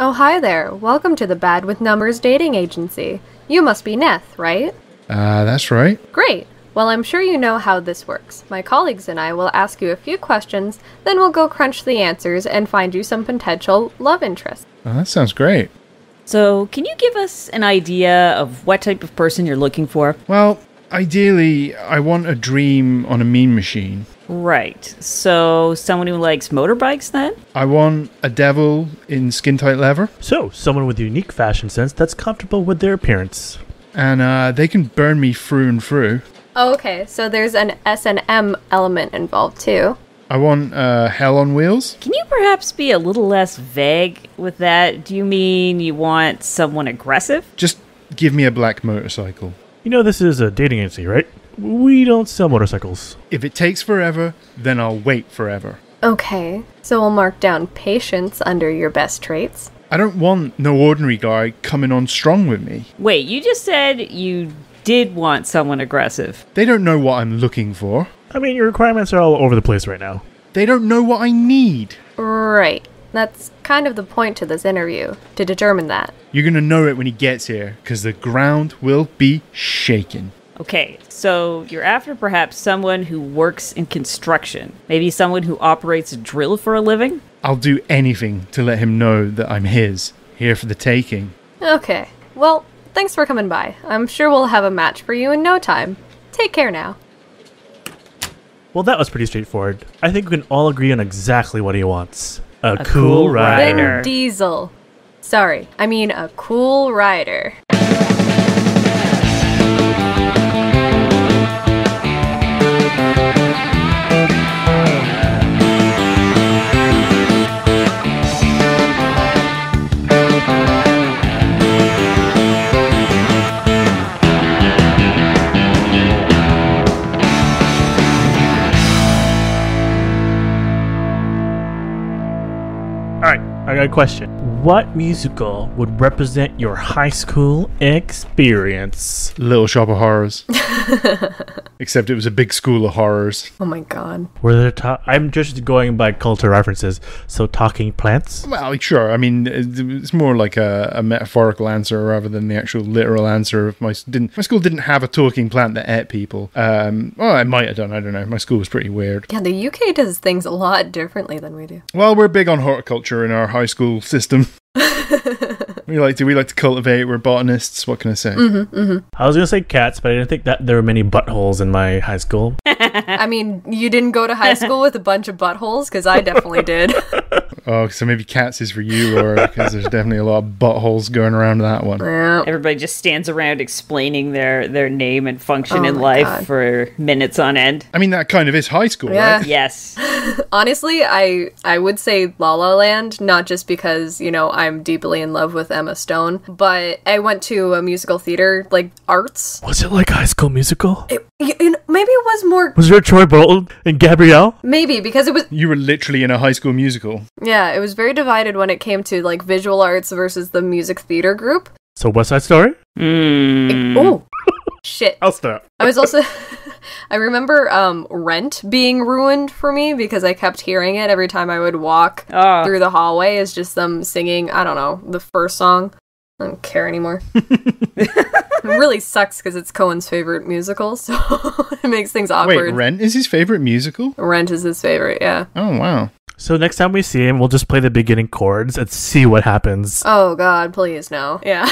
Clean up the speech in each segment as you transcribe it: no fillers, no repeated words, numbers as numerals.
Oh, hi there. Welcome to the Bad with Numbers dating agency. You must be Neth, right? That's right. Great. Well, I'm sure you know how this works. My colleagues and I will ask you a few questions, then we'll go crunch the answers and find you some potential love interests. Oh, that sounds great. So, can you give us an idea of what type of person you're looking for? Well, ideally, I want a dream on a mean machine. Right. So, someone who likes motorbikes then? I want a devil in skin-tight leather. So, someone with a unique fashion sense that's comfortable with their appearance. And they can burn me through and through. Oh, okay, so there's an S&M element involved too. I want hell on wheels. Can you perhaps be a little less vague with that? Do you mean you want someone aggressive? Just give me a black motorcycle. You know this is a dating agency, right? We don't sell motorcycles. If it takes forever, then I'll wait forever. Okay, so we'll mark down patience under your best traits. I don't want no ordinary guy coming on strong with me. Wait, you just said you did want someone aggressive. They don't know what I'm looking for. I mean, your requirements are all over the place right now. They don't know what I need. Right. That's kind of the point to this interview, to determine that. You're gonna know it when he gets here, because the ground will be shaking. Okay, so you're after perhaps someone who works in construction. Maybe someone who operates a drill for a living? I'll do anything to let him know that I'm his, here for the taking. Okay, well, thanks for coming by. I'm sure we'll have a match for you in no time. Take care now. Well, that was pretty straightforward. I think we can all agree on exactly what he wants. A cool cool rider. Vin Diesel. Sorry, I mean a cool rider. Alright, I got a question. What musical would represent your high school experience? Little Shop of Horrors. Except it was a big school of horrors. Oh my god. Were there I'm just going by cultural references, so talking plants? Well, sure. I mean, it's more like a metaphorical answer rather than the actual literal answer. My school didn't have a talking plant that ate people. Well, I might have done. I don't know. My school was pretty weird. Yeah, the UK does things a lot differently than we do. Well, we're big on horticulture in our high school system. we like to cultivate. We're botanists. What can I say? I was going to say cats, but I didn't think that there were many buttholes in my high school. I mean, you didn't go to high school with a bunch of buttholes? Because I definitely did. Oh, so maybe cats is for you, Laura, because there's definitely a lot of buttholes going around that one. Yeah. Everybody just stands around explaining their name and function in my life God. for minutes on end. I mean, that kind of is high school, Yeah. right? Yes. Honestly, I would say La La Land, not just because, you know, I'm deeply in love with Emma Stone, but I went to a musical theater, like, arts. Was it like High School Musical? Maybe it was more... Was there Troy Bolton and Gabrielle? Maybe, because it was... You were literally in a high school musical. Yeah, it was very divided when it came to, like, visual arts versus the music theater group. So West Side Story? Oh, shit. I'll stop. I was also... I remember Rent being ruined for me because I kept hearing it every time I would walk through the hallway. Is just them singing, I don't know, the first song. I don't care anymore. It really sucks because it's Cohen's favorite musical, so it makes things awkward. Wait, Rent is his favorite musical? Rent is his favorite, yeah. Oh, wow. So next time we see him, we'll just play the beginning chords and see what happens. Oh god, please no. Yeah.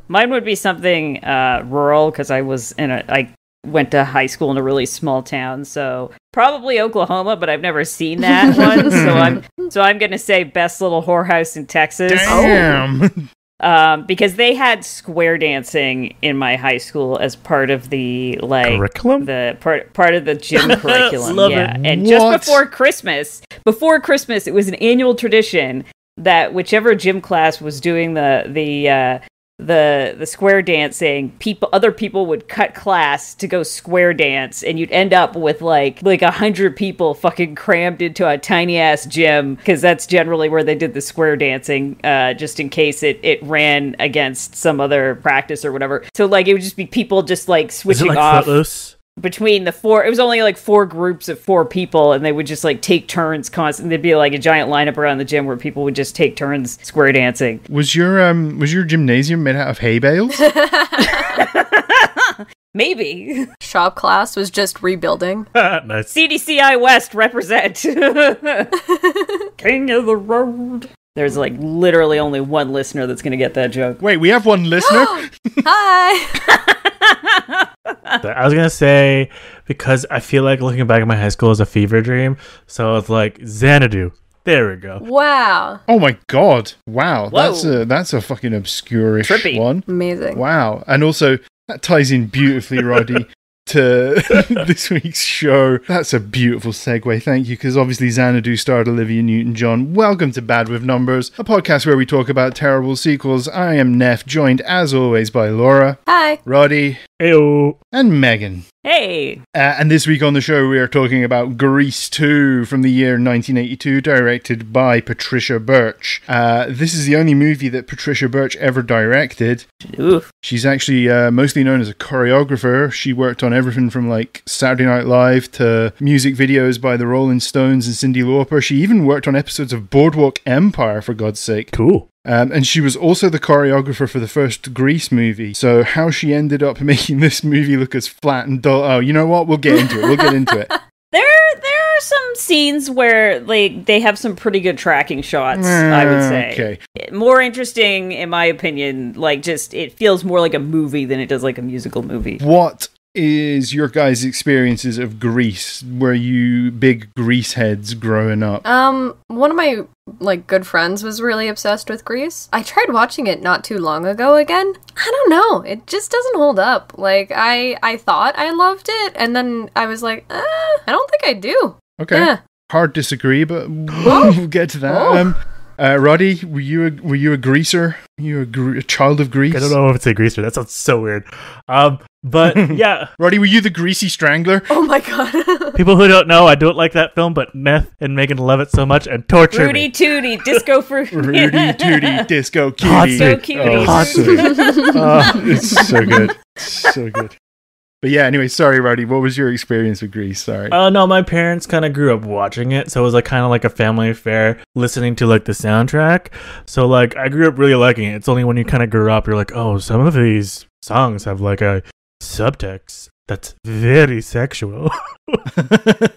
Mine would be something rural because I went to high school in a really small town, so probably Oklahoma, but I've never seen that one. So I'm gonna say best little whorehouse in Texas. Damn. Because they had square dancing in my high school as part of the curriculum, the part of the gym curriculum. Love yeah, it. and What? just before Christmas, it was an annual tradition that whichever gym class was doing the square dancing, other people would cut class to go square dance, and you'd end up with like 100 people fucking crammed into a tiny ass gym, because that's generally where they did the square dancing, just in case it ran against some other practice or whatever. So like it would just be people just like switching Is it like off. Footloose? between the four. It was only like 4 groups of 4 people, and they would just like take turns constantly. There'd be like a giant lineup around the gym where people would just take turns square dancing. Was your gymnasium made out of hay bales? Maybe. Shop class was just rebuilding. Nice. CDCI West represent. King of the road. There's like literally only one listener that's going to get that joke. Wait, we have one listener? Hi! I was gonna say, because I feel like looking back at my high school is a fever dream, so it's like Xanadu. There we go. Wow. Oh my god. Wow. Whoa. That's a fucking obscure-ish Trippy. one. Amazing. Wow. And also, that ties in beautifully, Roddy, to this week's show. That's a beautiful segue. Thank you, because obviously Xanadu starred Olivia Newton-John. Welcome to Bad With Numbers, a podcast where we talk about terrible sequels. I am Neff, joined as always by Laura. Hi. Roddy. Heyo. And Megan. Hey. And this week on the show, we are talking about Grease 2 from the year 1982, directed by Patricia Birch. This is the only movie that Patricia Birch ever directed. Oof. She's actually mostly known as a choreographer. She worked on everything from like Saturday Night Live to music videos by the Rolling Stones and Cyndi Lauper. She even worked on episodes of Boardwalk Empire, for God's sake. Cool. And she was also the choreographer for the first Grease movie. So how she ended up making this movie look as flat and dull... Oh, you know what? We'll get into it. There are some scenes where like they have some pretty good tracking shots, I would say. Okay. More interesting, in my opinion, like just it feels more like a movie than it does like a musical movie. What is your guys' experiences of Grease? Were you big Grease heads growing up? One of my good friends was really obsessed with Grease. I tried watching it not too long ago again. I don't know. It just doesn't hold up. Like I thought I loved it, and then I was like, I don't think I do. Okay. Yeah. Hard disagree, but we'll get to that. Roddy, were you a greaser? Were you a child of Grease? I don't know if it's a greaser. That sounds so weird. But yeah. Roddy, were you the greasy strangler? Oh my god. People who don't know, I don't like that film, but Meth and Megan love it so much and torture Rudy me. Tooty, Disco Fruit. Rudy Tooty, Disco Cutie. Hot So soup. cute. Hot soup. It's so good. So good. But yeah, anyway, sorry, Roddy. What was your experience with Grease? Sorry. No, my parents kind of grew up watching it, so it was like kind of like a family affair, listening to like the soundtrack. So like I grew up really liking it. It's only when you kind of grew up, you're like, oh, some of these songs have like a subtext that's very sexual.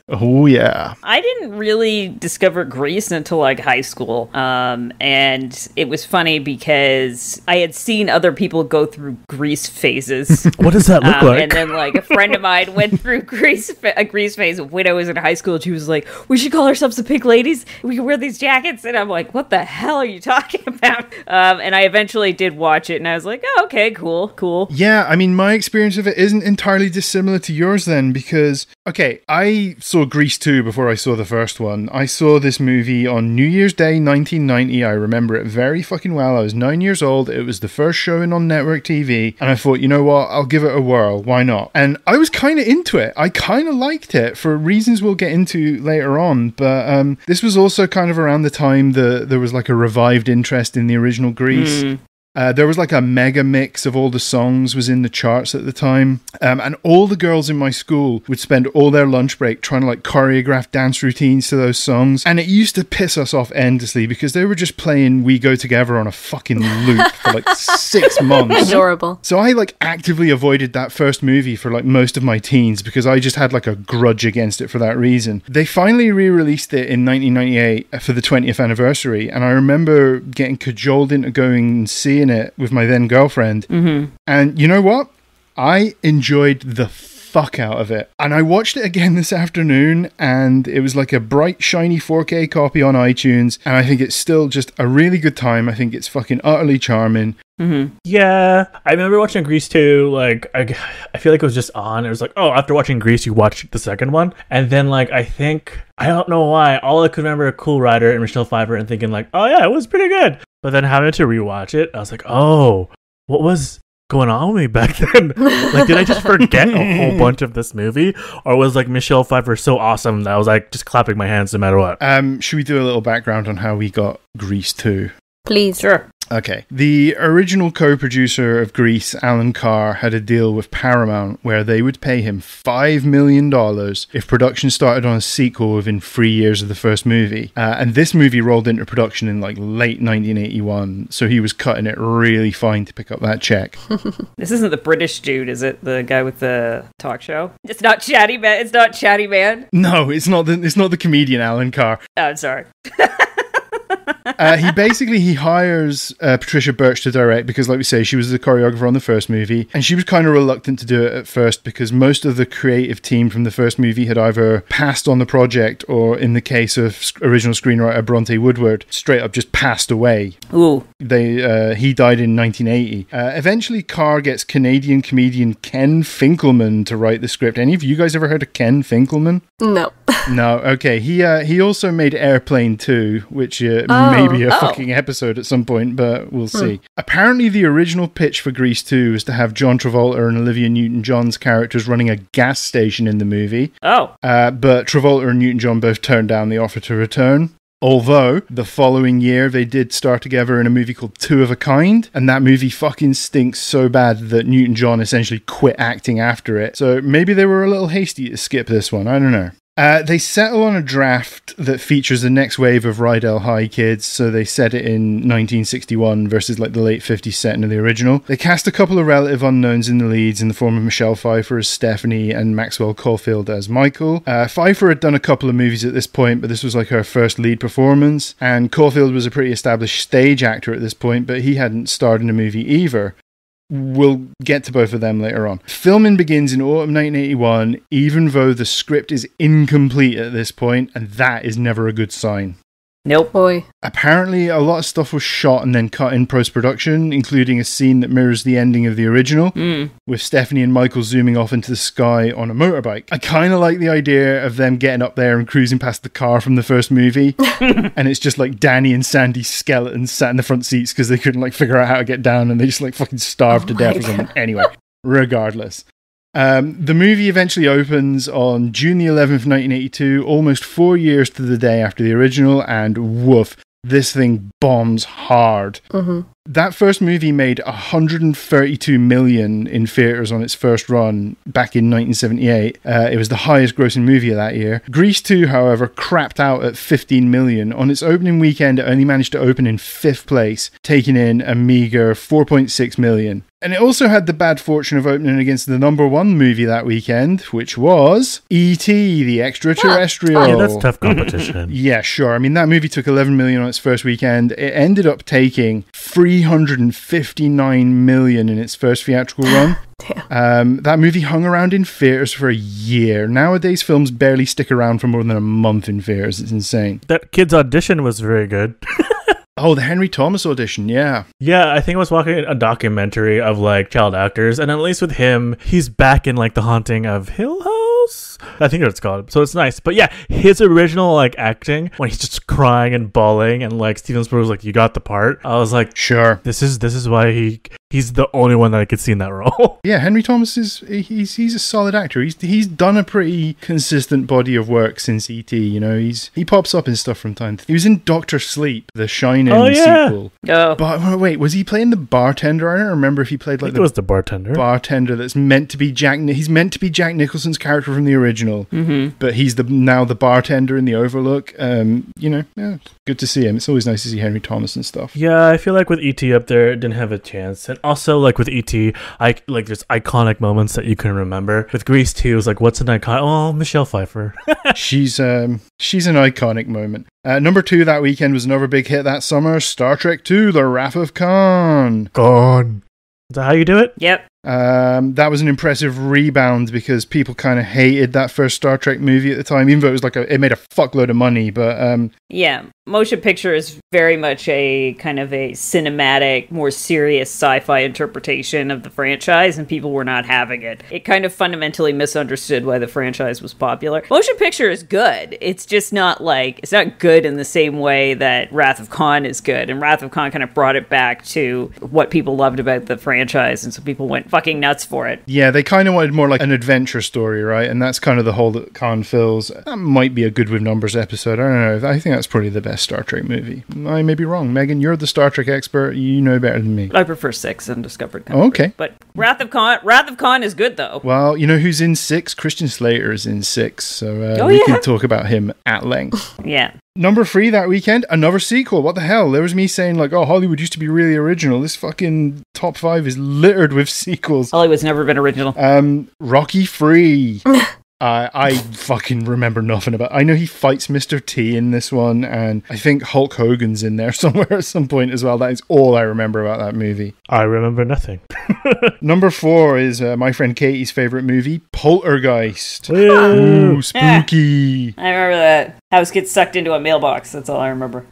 Oh yeah. I didn't really discover Grease until like high school. And it was funny because I had seen other people go through Grease phases. What does that look like? And then like a friend of mine went through a Grease phase when I was in high school. She was like, we should call ourselves the Pink Ladies. We can wear these jackets. And I'm like, what the hell are you talking about? And I eventually did watch it and I was like, oh, okay, cool. Yeah, I mean, my experience of it isn't entirely dissimilar to yours then, because, okay, I saw Grease 2 before I saw the first one. I saw this movie on New Year's Day 1990. I remember it very fucking well. I was 9 years old. It was the first showing on network TV. And I thought, you know what? I'll give it a whirl. Why not? And I was kind of into it. I kind of liked it for reasons we'll get into later on. But this was also kind of around the time there was like a revived interest in the original Grease. There was like a mega mix of all the songs was in the charts at the time. And all the girls in my school would spend all their lunch break trying to like choreograph dance routines to those songs. And it used to piss us off endlessly because they were just playing We Go Together on a fucking loop for like 6 months. Adorable. So I like actively avoided that first movie for like most of my teens because I just had like a grudge against it for that reason. They finally re-released it in 1998 for the 20th anniversary. And I remember getting cajoled into going and seeing it with my then girlfriend. And you know what? I enjoyed the fuck out of it. And I watched it again this afternoon and it was like a bright, shiny 4K copy on iTunes. And I think it's still just a really good time. I think it's fucking utterly charming. Yeah, I remember watching Grease 2, like, I feel like it was just on. It was like, oh, after watching Grease, you watch the second one. And then, like, I don't know why, all I could remember Cool Rider and Michelle Pfeiffer and thinking, like, oh, yeah, it was pretty good. But then having to rewatch it, I was like, oh, what was going on with me back then? Like, did I just forget a whole bunch of this movie? Or was, like, Michelle Pfeiffer so awesome that I was, like, just clapping my hands no matter what? Should we do a little background on how we got Grease 2? Please. Sure. Okay. The original co-producer of Grease, Alan Carr, had a deal with Paramount where they would pay him $5 million if production started on a sequel within 3 years of the first movie. And this movie rolled into production in like late 1981, so he was cutting it really fine to pick up that check. This isn't the British dude, is it? The guy with the talk show? It's not Chatty Man. It's not Chatty Man. No, it's not the comedian Alan Carr. Oh, I'm sorry. He hires Patricia Birch to direct because, like we say, she was the choreographer on the first movie, and she was kind of reluctant to do it at first because most of the creative team from the first movie had either passed on the project or, in the case of original screenwriter Bronte Woodward, straight up just passed away. Ooh. He died in 1980. Eventually, Carr gets Canadian comedian Ken Finkelman to write the script. Any of you guys ever heard of Ken Finkelman? No. No, okay. He also made Airplane 2, which may be a fucking episode at some point, but we'll see. Apparently, the original pitch for Grease 2 was to have John Travolta and Olivia Newton-John's characters running a gas station in the movie. Oh. But Travolta and Newton-John both turned down the offer to return. Although, the following year, they did star together in a movie called Two of a Kind, and that movie fucking stinks so bad that Newton-John essentially quit acting after it. So maybe they were a little hasty to skip this one, I don't know. They settle on a draft that features the next wave of Rydell High kids, so they set it in 1961 versus like the late 50s setting of the original. They cast a couple of relative unknowns in the leads in the form of Michelle Pfeiffer as Stephanie and Maxwell Caulfield as Michael. Pfeiffer had done a couple of movies at this point, but this was like her first lead performance, and Caulfield was a pretty established stage actor at this point, but he hadn't starred in a movie either. We'll get to both of them later on. Filming begins in autumn 1981, even though the script is incomplete at this point, and that is never a good sign. Nope. Boy. Apparently, a lot of stuff was shot and then cut in post-production, including a scene that mirrors the ending of the original, with Stephanie and Michael zooming off into the sky on a motorbike. I kind of like the idea of them getting up there and cruising past the car from the first movie, and it's just like Danny and Sandy's skeletons sat in the front seats because they couldn't like figure out how to get down, and they just like fucking starved to death or something. Anyway, regardless. The movie eventually opens on June the 11th, 1982, almost 4 years to the day after the original, and woof, this thing bombs hard. That first movie made $132 million in theaters on its first run back in 1978. It was the highest grossing movie of that year. Grease 2, however, crapped out at $15 million. On its opening weekend, it only managed to open in 5th place, taking in a meager $4.6 million. And it also had the bad fortune of opening against the number one movie that weekend, which was E.T., the Extraterrestrial. Yeah, that's tough competition. Yeah, sure. I mean, that movie took $11 million on its first weekend. It ended up taking $359 million in its first theatrical run. Damn. That movie hung around in theaters for a year. Nowadays, films barely stick around for more than a month in theaters. It's insane. That kid's audition was very good. Oh, the Henry Thomas audition, yeah. Yeah, I think I was watching a documentary of like child actors, and at least with him, he's back in like The Haunting of Hill House. I think that's called. So it's nice. But yeah, his original like acting when he's just crying and bawling, and like Steven Spielberg was like, "You got the part." I was like, "Sure." This is why he's the only one that I could see in that role. Yeah, Henry Thomas he's a solid actor. He's done a pretty consistent body of work since E.T. You know, he pops up in stuff from time to time. He was in Doctor Sleep, the Shining sequel. Oh. But wait, was he playing the bartender? I don't remember if he played like I think it was the bartender. Bartender that's meant to be Jack. He's meant to be Jack Nicholson's character from the original, but he's now the bartender in The Overlook. You know, yeah, good to see him. It's always nice to see Henry Thomas and stuff. Yeah, I feel like with E.T. up there, it didn't have a chance. And also, like with E.T., there's iconic moments that you can remember. With Grease 2, it was like, what's an icon? Oh, Michelle Pfeiffer. She's an iconic moment. Number 2 that weekend was another big hit that summer, Star Trek II, The Wrath of Conn. Conn. Is that how you do it? Yep. That was an impressive rebound because people kind of hated that first Star Trek movie at the time, even though it was it made a fuckload of money. But yeah, motion picture is very much a kind of a cinematic, more serious sci-fi interpretation of the franchise, and people were not having it. It kind of fundamentally misunderstood why the franchise was popular. Motion picture is good. It's just not it's not good in the same way that Wrath of Conn is good, and Wrath of Conn kind of brought it back to what people loved about the franchise, and so people went fucking nuts for it. Yeah, they kind of wanted more like an adventure story, right? And that's kind of the hole that Conn fills. That might be a Good with Numbers episode. I don't know. I think that's probably the best Star Trek movie. I may be wrong. Megan, you're the Star Trek expert. You know better than me. I prefer 6 and Discovered Country. Oh, okay. But Wrath of Conn is good, though. Well, you know who's in 6? Christian Slater is in 6. So we can talk about him at length. Yeah. Number 3 that weekend, another sequel. What the hell? There was me saying like, oh, Hollywood used to be really original. This fucking top 5 is littered with sequels. Hollywood's never been original. Rocky 3. I fucking remember nothing about it. I know he fights Mr. T in this one, and I think Hulk Hogan's in there somewhere at some point as well. That is all I remember about that movie. I remember nothing. Number 4 is my friend Katie's favorite movie, Poltergeist. Ooh, spooky. I remember that. House gets sucked into a mailbox. That's all I remember.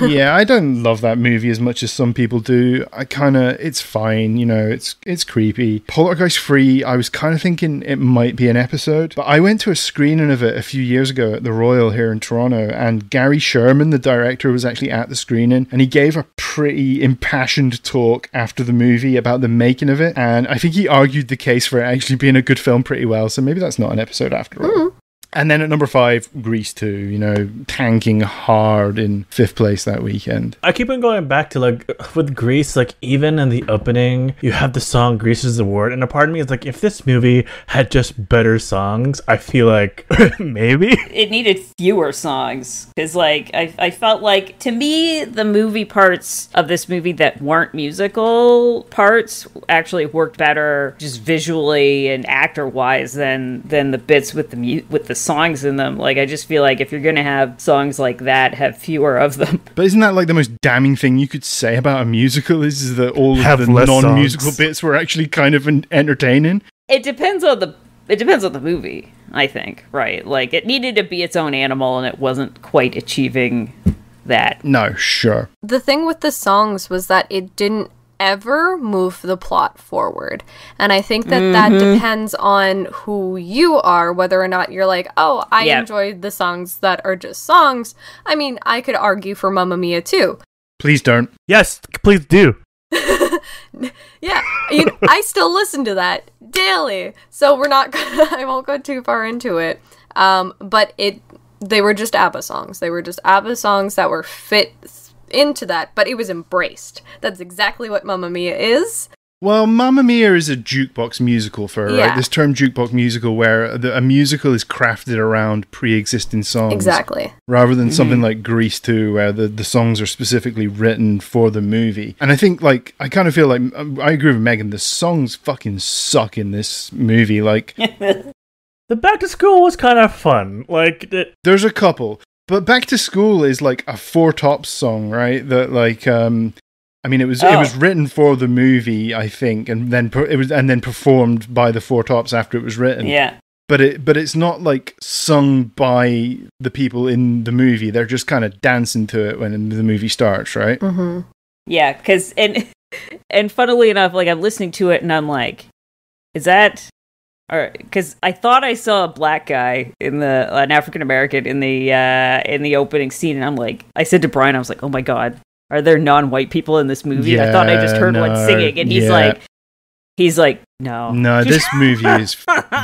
Yeah, I don't love that movie as much as some people do. It's fine, you know, it's creepy. Poltergeist 3, I was kind of thinking it might be an episode, but I went to a screening of it a few years ago at the Royal here in Toronto, and Gary Sherman, the director, was actually at the screening, and he gave a pretty impassioned talk after the movie about the making of it, and I think he argued the case for it actually being a good film pretty well, so maybe that's not an episode after all. And then at number 5, Grease 2, you know, tanking hard in 5th place that weekend. I keep on going back to, like, with Grease, like, even in the opening, you have the song Grease is the Word, and a part of me is like, if this movie had just better songs, I feel like maybe. It needed fewer songs, because, like, I felt like, to me, the movie parts of this movie that weren't musical parts actually worked better just visually and actor-wise than the bits with the songs in them. Like, I just feel like if you're gonna have songs like that, have fewer of them. But isn't that like the most damning thing you could say about a musical is that all have of the less non-musical songs. bits were actually kind of entertaining? It depends on the movie, I think, right? Like, it needed to be its own animal, and it wasn't quite achieving that. No, sure. The thing with the songs was that it didn't ever move the plot forward, and I think that depends on who you are, whether or not you're like, oh, I enjoyed the songs that are just songs. I mean, I could argue for Mamma Mia too. Please don't. Yes, please do. Yeah, I still listen to that daily, so we're not gonna, I won't go too far into it. But they were just ABBA songs. They were just ABBA songs that were fit into that, but it was embraced. That's exactly what Mamma Mia is. Well, Mamma Mia is a jukebox musical for her, right? This term jukebox musical where a musical is crafted around pre-existing songs. Exactly. Rather than something like Grease 2 where the songs are specifically written for the movie. And I think, like, I kind of feel like, I agree with Megan, the songs fucking suck in this movie. Like, The Back to School was kind of fun. Like, there's a couple. But Back to School is like a Four Tops song, right? That like, I mean, it was written for the movie, I think, and then performed by the Four Tops after it was written. Yeah. But it's not like sung by the people in the movie. They're just kind of dancing to it when the movie starts, right? Mm-hmm. Yeah, because and funnily enough, like, I'm listening to it and I'm like, is that? Because I thought I saw a black guy an African American in the opening scene, and I'm like, I said to Brian, I was like, oh my god, are there non-white people in this movie? Yeah, I thought I just heard one singing, and he's like, no, this movie is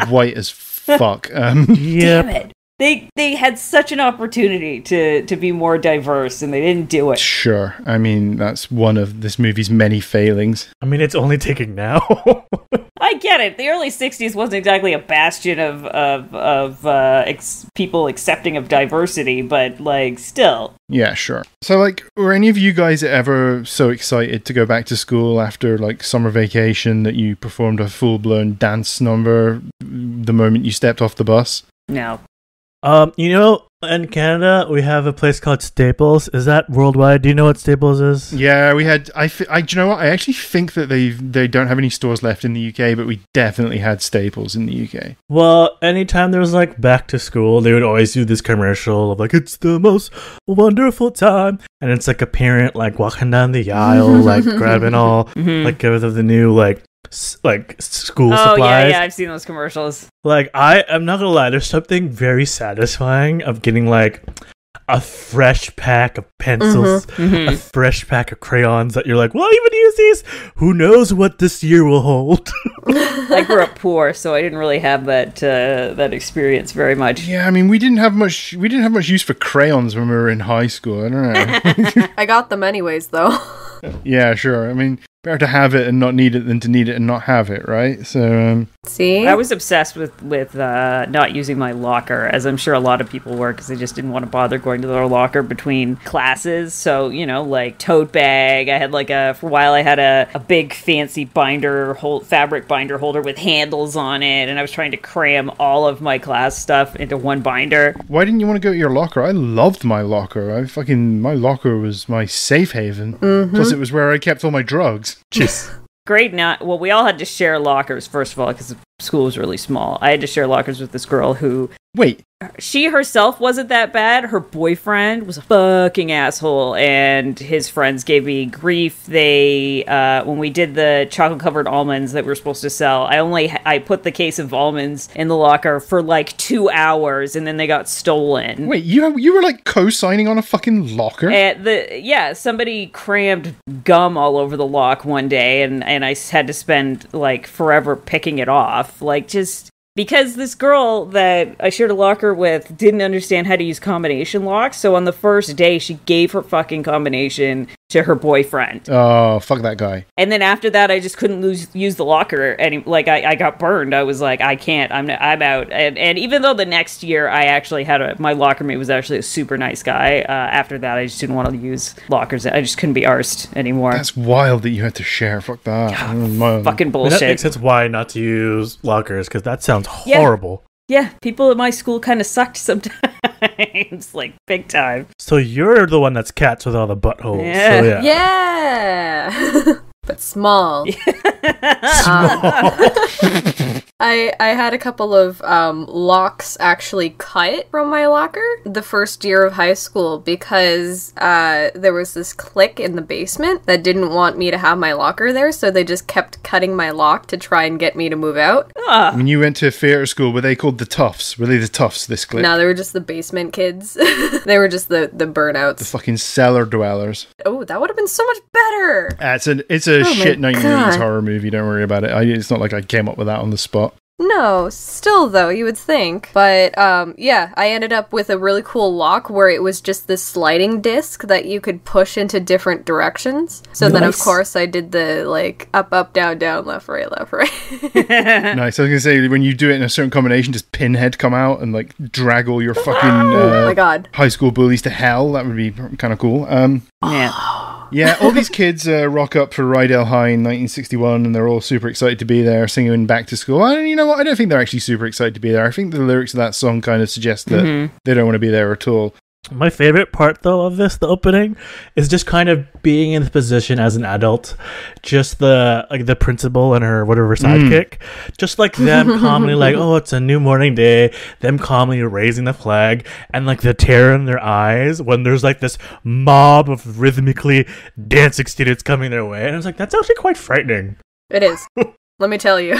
white as fuck. Damn it. They had such an opportunity to be more diverse, and they didn't do it. Sure. I mean, that's one of this movie's many failings. I mean, it's only taking now. I get it. The early 60s wasn't exactly a bastion of people accepting of diversity, but, like, still. Yeah, sure. So, like, were any of you guys ever so excited to go back to school after, like, summer vacation that you performed a full-blown dance number the moment you stepped off the bus? No. You know, in Canada, we have a place called Staples. Is that worldwide? Do you know what Staples is? Yeah, we had. Do you know what? I actually think that they don't have any stores left in the UK, but we definitely had Staples in the UK. Well, anytime there was like back to school, they would always do this commercial of like, it's the most wonderful time, and it's like a parent like walking down the aisle, like grabbing all like of the new like school supplies. Yeah, I've seen those commercials. Like, I'm not gonna lie, there's something very satisfying of getting like a fresh pack of pencils, a fresh pack of crayons that you're like, will I even use these? Who knows what this year will hold? I grew up poor, so I didn't really have that experience very much. Yeah, I mean, we didn't have much use for crayons when we were in high school. I don't know. I got them anyways, though. Yeah, sure. I mean, better to have it and not need it than to need it and not have it, right? So, see? I was obsessed with not using my locker, as I'm sure a lot of people were, because they just didn't want to bother going to their locker between classes. So, like tote bag. I had for a while I had a big fancy fabric binder holder with handles on it, and I was trying to cram all of my class stuff into one binder. Why didn't you want to go to your locker? I loved my locker. My locker was my safe haven. Plus, it was where I kept all my drugs. Jeez. Great. Well, we all had to share lockers, first of all, because the school was really small. I had to share lockers with this girl who... Wait. She herself wasn't that bad. Her boyfriend was a fucking asshole, and his friends gave me grief. They, when we did the chocolate-covered almonds that we were supposed to sell, I put the case of almonds in the locker for 2 hours, and then they got stolen. Wait, you were co-signing on a fucking locker? Somebody crammed gum all over the lock one day, and I had to spend forever picking it off. Because this girl that I shared a locker with didn't understand how to use combination locks, so on the first day, she gave her fucking combination to her boyfriend. Oh, fuck that guy. And then after that, I just couldn't use the locker. I got burned. I was like, I can't. I'm out. And even though the next year, I actually had my locker mate was actually a super nice guy, after that, I just didn't want to use lockers. I just couldn't be arsed anymore. That's wild that you had to share. Fuck that. God, fucking bullshit. That makes sense why not to use lockers, because that sounds horrible. Yeah, people at my school kind of sucked sometimes, big time. So you're the one that's cats with all the buttholes. Yeah. So Yeah. But small. I had a couple of locks actually cut from my locker the first year of high school because there was this clique in the basement that didn't want me to have my locker there, so they just kept cutting my lock to try and get me to move out. When you went to theatre school, were they called the Toughs? Were they the Toughs, this clique? No, they were just the basement kids. They were just the burnouts. The fucking cellar dwellers. Oh, that would have been so much better! It's a shit 1980s horror movie, don't worry about it. It's not like I came up with that on the spot. No, still though, you would think. But I ended up with a really cool lock where it was just this sliding disc that you could push into different directions. So then of course I did the up, down, left, right. Nice. I was gonna say, when you do it in a certain combination, does Pinhead come out and drag all your fucking oh my god, high school bullies to hell? That would be kind of cool. Yeah, all these kids rock up for Rydell High in 1961, and they're all super excited to be there, singing Back to School. And you know what? I don't think they're actually super excited to be there. I think the lyrics of that song kind of suggest that they don't want to be there at all. My favorite part, though, of the opening, is just kind of being in the position as an adult. Just the principal and her whatever sidekick. Just them calmly oh, it's a new morning day. Them calmly raising the flag. And the terror in their eyes when there's this mob of rhythmically dancing students coming their way. And I was like, that's actually quite frightening. It is. Let me tell you.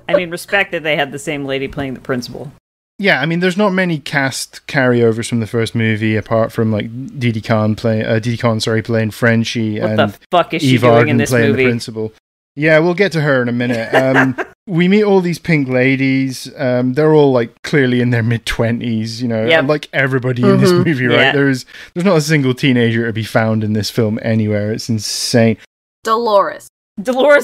I mean, respect that they had the same lady playing the principal. Yeah, I mean, there's not many cast carryovers from the first movie apart from Didi Conn playing Frenchie, what and the fuck is she Eve doing Arden in this playing movie? The principal. Yeah, we'll get to her in a minute. We meet all these pink ladies. They're all clearly in their mid-20s, like everybody in this movie, right? Yeah. There's not a single teenager to be found in this film anywhere. It's insane. Dolores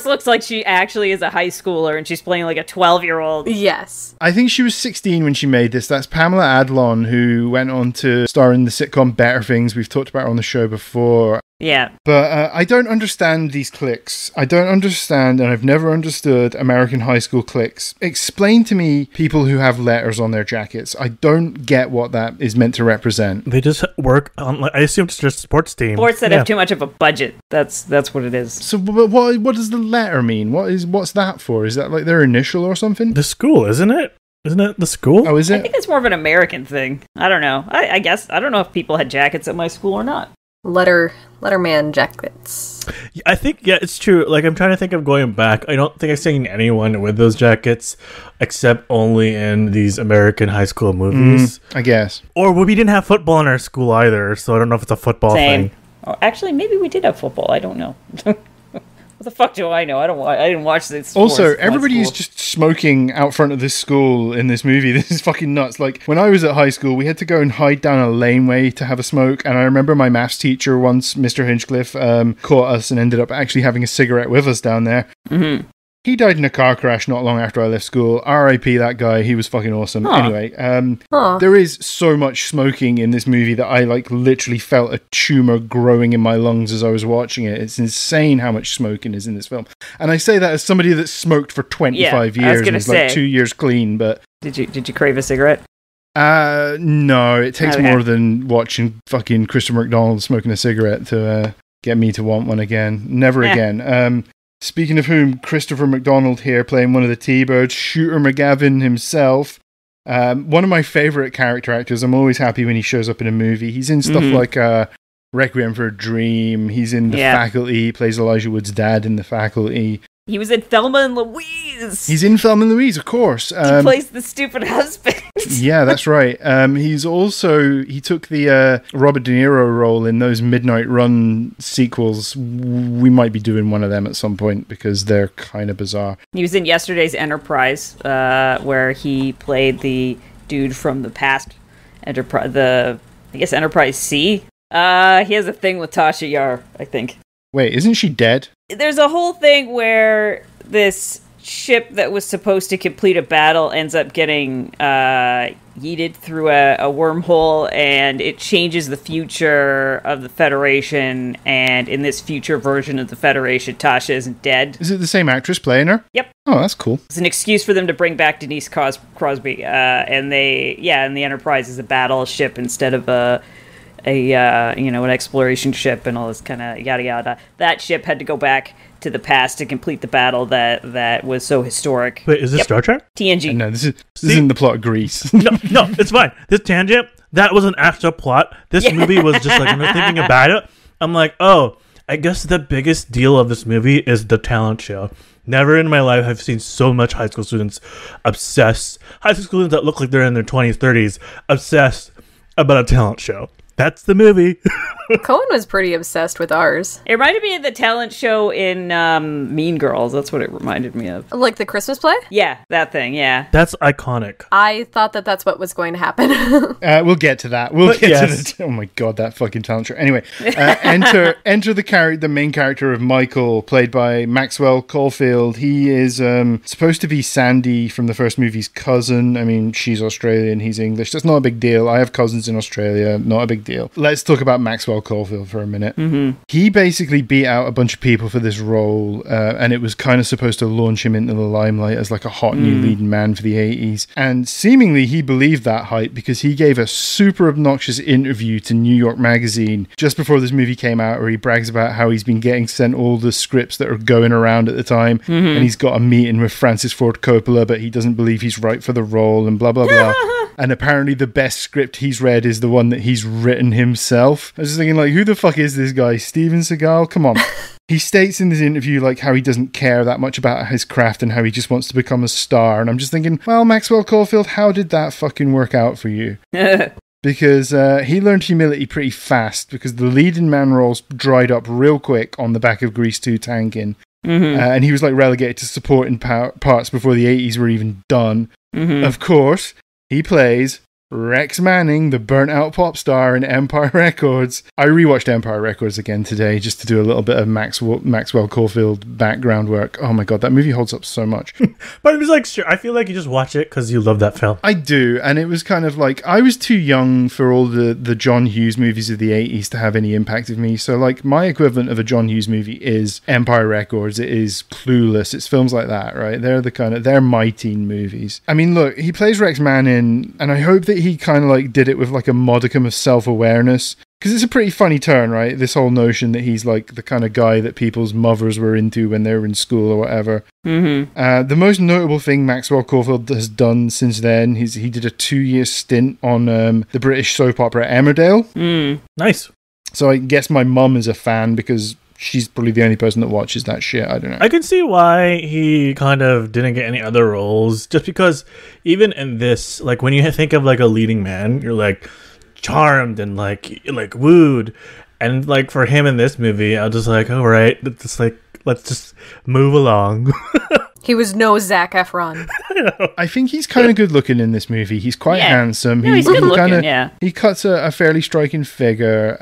looks like she actually is a high schooler, and she's playing a 12-year-old. Yes. I think she was 16 when she made this. That's Pamela Adlon, who went on to star in the sitcom Better Things. We've talked about her on the show before. Yeah. But I don't understand these cliques. I don't understand, and I've never understood American high school cliques. Explain to me people who have letters on their jackets. I don't get what that is meant to represent. They just work on, I assume it's just a sports team. Sports that have too much of a budget. That's what it is. So what does the letter mean? What's that for? Is that their initial or something? The school, isn't it? Isn't it the school? Oh, is it? I think it's more of an American thing. I don't know. I guess, I don't know if people had jackets at my school or not. Letterman jackets. I think, yeah, it's true. Like, I'm trying to think of going back. I don't think I've seen anyone with those jackets, except only in these American high school movies. I guess. Or we didn't have football in our school either, so I don't know if it's a football thing. Oh, actually, maybe we did have football. I don't know. What the fuck do I know? I didn't watch this. Also, everybody is just smoking out front of this school in this movie. This is fucking nuts. Like, when I was at high school, we had to go and hide down a laneway to have a smoke. And I remember my maths teacher once, Mr. Hinchcliffe, caught us and ended up actually having a cigarette with us down there. Mm-hmm. He died in a car crash not long after I left school. R.I.P. that guy. He was fucking awesome. Anyway, there is so much smoking in this movie that I like literally felt a tumor growing in my lungs as I was watching it. It's insane how much smoking is in this film. And I say that as somebody that smoked for 25 years and was like 2 years clean. But did you crave a cigarette? No, it takes more than watching fucking Christopher McDonald smoking a cigarette to get me to want one again. Never again. Speaking of whom, Christopher McDonald here playing one of the T-Birds, Shooter McGavin himself. One of my favourite character actors. I'm always happy when he shows up in a movie. He's in stuff like Requiem for a Dream. He's in The Faculty. He plays Elijah Wood's dad in The Faculty. He was in Thelma and Louise. He's in Thelma and Louise, of course. He plays the stupid husband. Yeah, that's right. He took the Robert De Niro role in those Midnight Run sequels. We might be doing one of them at some point because they're kind of bizarre. He was in Yesterday's Enterprise, where he played the dude from the past Enterprise C. He has a thing with Tasha Yar, I think. Wait, isn't she dead? There's a whole thing where this ship that was supposed to complete a battle ends up getting yeeted through a wormhole, and it changes the future of the Federation, and in this future version of the Federation, Tasha isn't dead. Is it the same actress playing her? Yep. Oh, that's cool. It's an excuse for them to bring back Denise Crosby, and the Enterprise is a battleship instead of an exploration ship and all this kind of yada yada. That ship had to go back to the past to complete the battle that was so historic. Wait, is this Star Trek? TNG. No, this isn't the plot of Grease. no, it's fine. This tangent, that was an actual plot. This movie was just like, when I'm thinking about it, I'm like, oh, I guess the biggest deal of this movie is the talent show. Never in my life have seen so much high school students obsessed. High school students that look like they're in their 20s, 30s, obsessed about a talent show. That's the movie. Cohen was pretty obsessed with ours. It reminded me of the talent show in Mean Girls. That's what it reminded me of. Like the Christmas play? Yeah, that thing, yeah. That's iconic. I thought that's what was going to happen. We'll get to that. Oh my god, that fucking talent show. Anyway, enter the main character of Michael, played by Maxwell Caulfield. He is supposed to be Sandy from the first movie's cousin. I mean, she's Australian, he's English. That's not a big deal. I have cousins in Australia. Not a big deal. Let's talk about Maxwell Caulfield for a minute. Mm-hmm. He basically beat out a bunch of people for this role, and it was kind of supposed to launch him into the limelight as like a hot new leading man for the 80s. And seemingly he believed that hype because he gave a super obnoxious interview to New York Magazine just before this movie came out, where he brags about how he's been getting sent all the scripts that are going around at the time, and he's got a meeting with Francis Ford Coppola, but he doesn't believe he's right for the role, and blah, blah, blah. And apparently the best script he's read is the one that he's written himself. I was just thinking, like, who the fuck is this guy? Steven Segall? Come on. He states in this interview, like, how he doesn't care that much about his craft and how he just wants to become a star. And I'm just thinking, well, Maxwell Caulfield, how did that fucking work out for you? Because he learned humility pretty fast, because the leading man roles dried up real quick on the back of Grease 2 tanking. Mm-hmm. And he was, like, relegated to supporting parts before the 80s were even done. Mm-hmm. Of course, he plays Rex Manning, the burnt-out pop star in Empire Records. I rewatched Empire Records again today just to do a little bit of Maxwell Caulfield background work. Oh my god, that movie holds up so much. But it was like, sure, I feel like you just watch it because you love that film. I do, and it was kind of like, I was too young for all the John Hughes movies of the 80s to have any impact of me. So like, my equivalent of a John Hughes movie is Empire Records, it is Clueless, it's films like that, right? They're my teen movies. I mean, look, he plays Rex Manning, and I hope that he kind of like did it with like a modicum of self-awareness, because it's a pretty funny turn, right? This whole notion that he's like the kind of guy that people's mothers were into when they were in school or whatever. Mm-hmm. The most notable thing Maxwell Caulfield has done since then he did a 2-year stint on the British soap opera Emmerdale. Nice. So I guess my mum is a fan because she's probably the only person that watches that shit. I don't know. I can see why he kind of didn't get any other roles, just because even in this, like when you think of like a leading man, you're like charmed and like wooed, and like for him in this movie, I was just like, all right, let's just move along. He was no Zac Efron. I think he's kind of good looking in this movie. He's quite handsome. No, he's good looking, He cuts a fairly striking figure.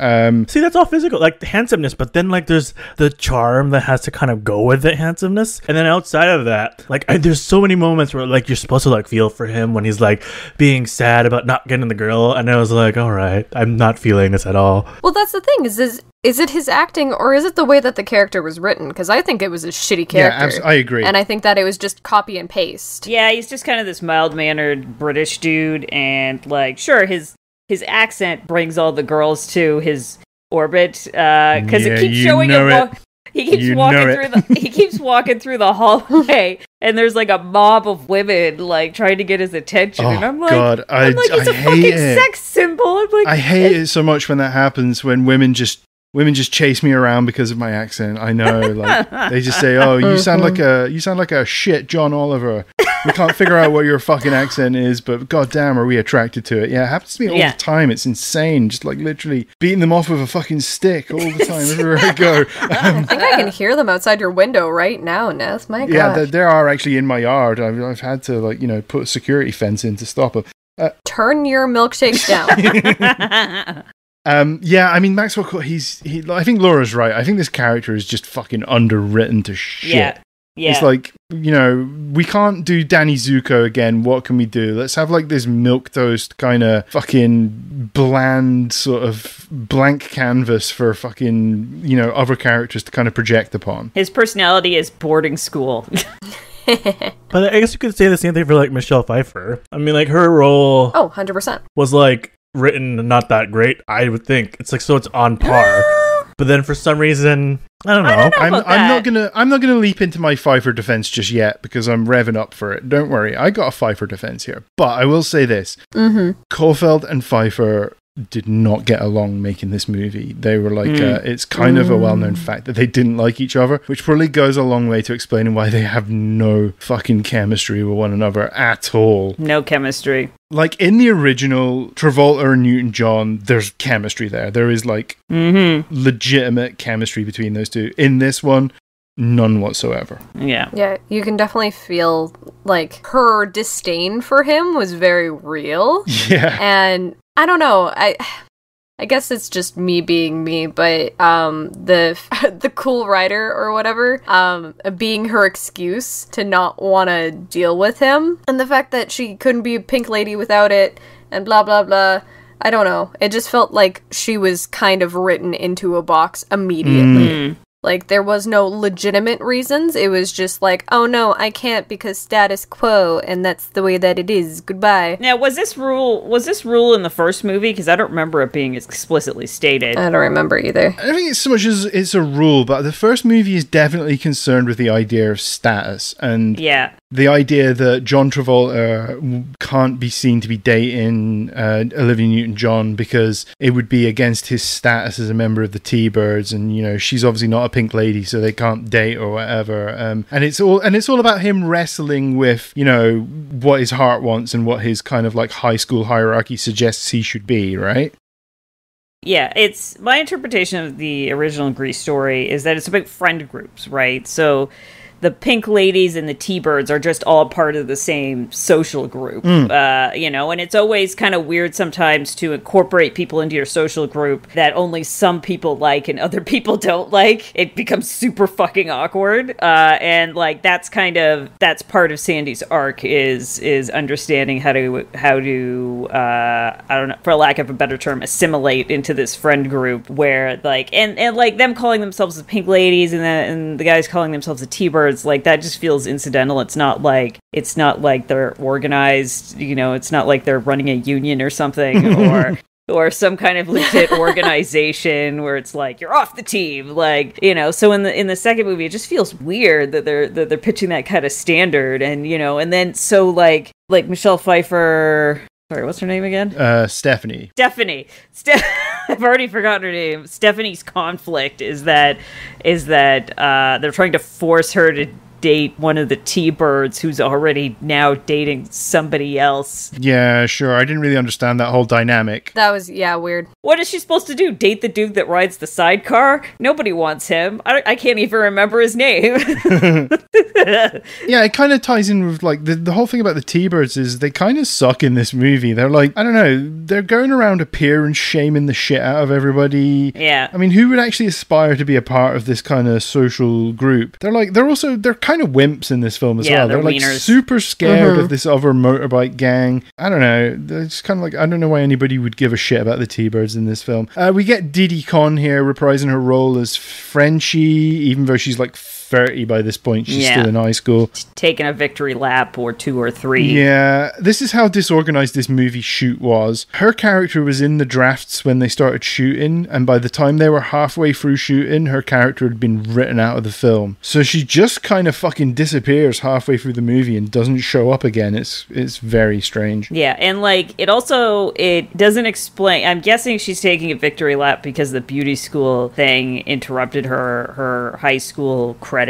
See, that's all physical, like the handsomeness, but then like there's the charm that has to kind of go with the handsomeness. And then outside of that, like there's so many moments where like you're supposed to like feel for him when he's like being sad about not getting the girl. And I was like, all right, I'm not feeling this at all. Well, that's the thing, is it his acting or is it the way that the character was written? Because I think it was a shitty character. Yeah, I agree. And I think that it was just copy and paste. Yeah, he's just kind of this mild-mannered British dude, and like, sure, his accent brings all the girls to his orbit because it keeps showing him. He keeps walking through the hallway, and there's like a mob of women like trying to get his attention, and I'm like, God, it's a fucking sex symbol. I'm like, I hate it so much when that happens, when women just chase me around because of my accent. I know, like they just say, "Oh, you sound like a shit John Oliver." We can't figure out what your fucking accent is, but goddamn, are we attracted to it? Yeah, it happens to me all the time. It's insane. Just like literally beating them off with a fucking stick all the time everywhere I go. I think I can hear them outside your window right now, Neth. My God. Yeah, there are actually in my yard. I've had to put a security fence in to stop them. Turn your milkshakes down. I mean, Maxwell, I think Laura's right. I think this character is just fucking underwritten to shit. Yeah. It's like, we can't do Danny Zuko again. What can we do? Let's have like this milquetoast kind of fucking bland sort of blank canvas for fucking, other characters to kind of project upon. His personality is boarding school. But I guess you could say the same thing for like Michelle Pfeiffer. I mean, like her role 100% was like written not that great, I would think. It's like, so it's on par. But then for some reason, I don't know. I'm not gonna leap into my Pfeiffer defense just yet because I'm revving up for it. Don't worry, I got a Pfeiffer defense here. But I will say this: Caulfield and Pfeiffer did not get along making this movie. They were like, it's kind of a well-known fact that they didn't like each other, which probably goes a long way to explaining why they have no fucking chemistry with one another at all. No chemistry. Like in the original, Travolta and Newton-John, there's chemistry there. There is like legitimate chemistry between those two. In this one, none whatsoever. Yeah, you can definitely feel like her disdain for him was very real. Yeah. And I don't know, I guess it's just me being me, but the cool writer or whatever, being her excuse to not want to deal with him, and the fact that she couldn't be a pink lady without it, and blah blah blah. I don't know. It just felt like she was kind of written into a box immediately. Like, there was no legitimate reasons. It was just like, oh no, I can't because status quo, and that's the way that it is. Goodbye. Now, was this rule in the first movie? Because I don't remember it being explicitly stated. I don't remember either. I don't think it's so much as it's a rule, but the first movie is definitely concerned with the idea of status, and the idea that John Travolta can't be seen to be dating Olivia Newton-John because it would be against his status as a member of the T-Birds, and she's obviously not a pink lady, so they can't date or whatever. And it's all about him wrestling with what his heart wants and what his kind of like high school hierarchy suggests he should be, right? Yeah, it's my interpretation of the original Grease story is that it's about friend groups, right? So the pink ladies and the T-Birds are just all part of the same social group, and it's always kind of weird sometimes to incorporate people into your social group that only some people like and other people don't like. It becomes super fucking awkward, and like that's part of Sandy's arc is understanding how to I don't know, for lack of a better term, assimilate into this friend group where like and like them calling themselves the pink ladies and the guys calling themselves the T-Birds. Like that just feels incidental. It's not like they're organized, it's not like they're running a union or something or some kind of legit organization where it's like you're off the team, like, so in the second movie it just feels weird that they're pitching that kind of standard, and and then so like Michelle Pfeiffer Sorry, what's her name again? Stephanie. Stephanie. I've already forgotten her name. Stephanie's conflict is that they're trying to force her to date one of the T-Birds who's already now dating somebody else. Yeah, sure. I didn't really understand that whole dynamic. That was, weird. What is she supposed to do? Date the dude that rides the sidecar? Nobody wants him. I can't even remember his name. Yeah, it kind of ties in with, like, the whole thing about the T-Birds is they kind of suck in this movie. They're like, I don't know, they're going around appearing shaming the shit out of everybody. Yeah. I mean, who would actually aspire to be a part of this kind of social group? They're kind of wimps in this film as well. They're like wieners. super scared of this other motorbike gang. I don't know. It's kind of like, I don't know why anybody would give a shit about the T-Birds in this film. We get Didi Conn here reprising her role as Frenchie, even though she's like 30 by this point. She's still in high school. Taking a victory lap or 2 or 3. Yeah, this is how disorganized this movie shoot was. Her character was in the drafts when they started shooting, and by the time they were halfway through shooting, her character had been written out of the film. So she just kind of fucking disappears halfway through the movie and doesn't show up again. It's very strange. Yeah, and like it doesn't explain. I'm guessing she's taking a victory lap because the beauty school thing interrupted her high school credits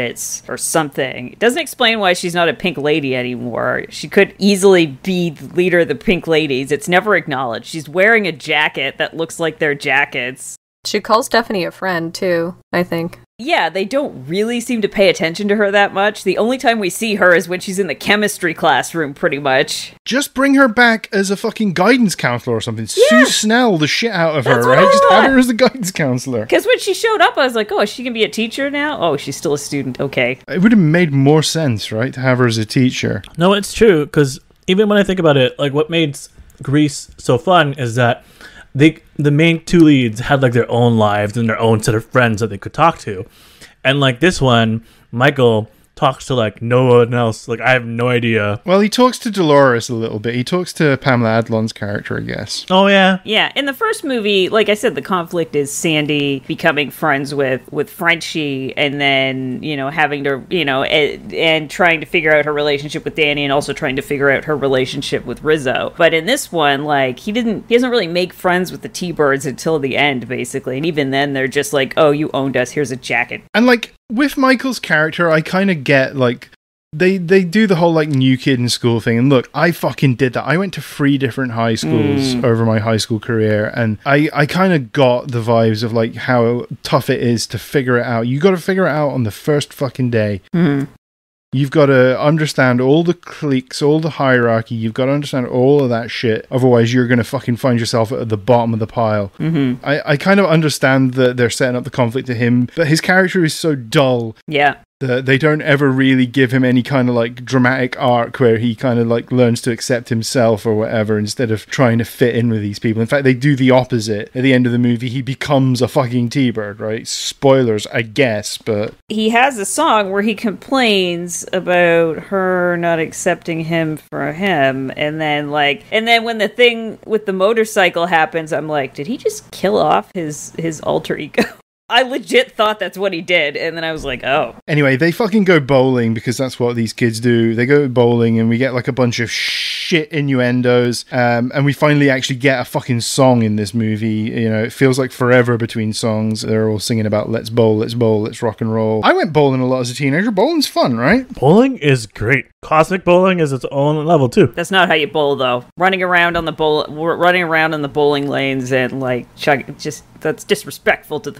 or something. It doesn't explain why she's not a pink lady anymore. She could easily be the leader of the pink ladies. It's never acknowledged. She's wearing a jacket that looks like their jackets. She calls Stephanie a friend, too, I think. Yeah, they don't really seem to pay attention to her that much. The only time we see her is when she's in the chemistry classroom, pretty much. Just bring her back as a fucking guidance counselor or something. Yeah. Sue Snell the shit out of her, right? Just have her as a guidance counselor. Because when she showed up, I was like, oh, is she going to be a teacher now? Oh, she's still a student. Okay. It would have made more sense, right, to have her as a teacher. No, it's true, because even when I think about it, like what made Grease so fun is that the main 2 leads had like their own lives and their own set of friends that they could talk to. And like this one, Michael talks to like no one else. Like I have no idea. Well, he talks to Dolores a little bit. He talks to Pamela Adlon's character, I guess. Oh yeah. Yeah, in the first movie, like I said, the conflict is Sandy becoming friends with Frenchie, and then, you know, having to, you know, and trying to figure out her relationship with Danny, and also trying to figure out her relationship with Rizzo. But in this one, like he doesn't really make friends with the T-Birds until the end, basically. And even then they're just like, oh, you owned us, here's a jacket. And like with Michael's character, I kind of get like they do the whole like new kid in school thing. And look, I fucking did that. I went to 3 different high schools over my high school career, and I kind of got the vibes of like how tough it is to figure it out. You got to figure it out on the first fucking day. You've got to understand all the cliques, all the hierarchy. You've got to understand all of that shit. Otherwise, you're going to fucking find yourself at the bottom of the pile. I kind of understand that they're setting up the conflict to him, but his character is so dull. Yeah. They don't ever really give him any kind of like dramatic arc where he kind of like learns to accept himself or whatever, instead of trying to fit in with these people. In fact, they do the opposite. At the end of the movie, he becomes a fucking T-Bird, right? Spoilers, I guess, but... He has a song where he complains about her not accepting him for him, and then when the thing with the motorcycle happens, I'm like, did he just kill off his alter ego? I legit thought that's what he did, and then I was like, oh. Anyway, they fucking go bowling, because that's what these kids do. They go bowling, and we get like a bunch of shit innuendos, and we finally actually get a fucking song in this movie. You know, it feels like forever between songs. They're all singing about let's bowl, let's rock and roll. I went bowling a lot as a teenager. Bowling's fun, right? Bowling is great. Cosmic bowling is its own level too. That's not how you bowl, though. Running around in the bowling lanes and like that's disrespectful to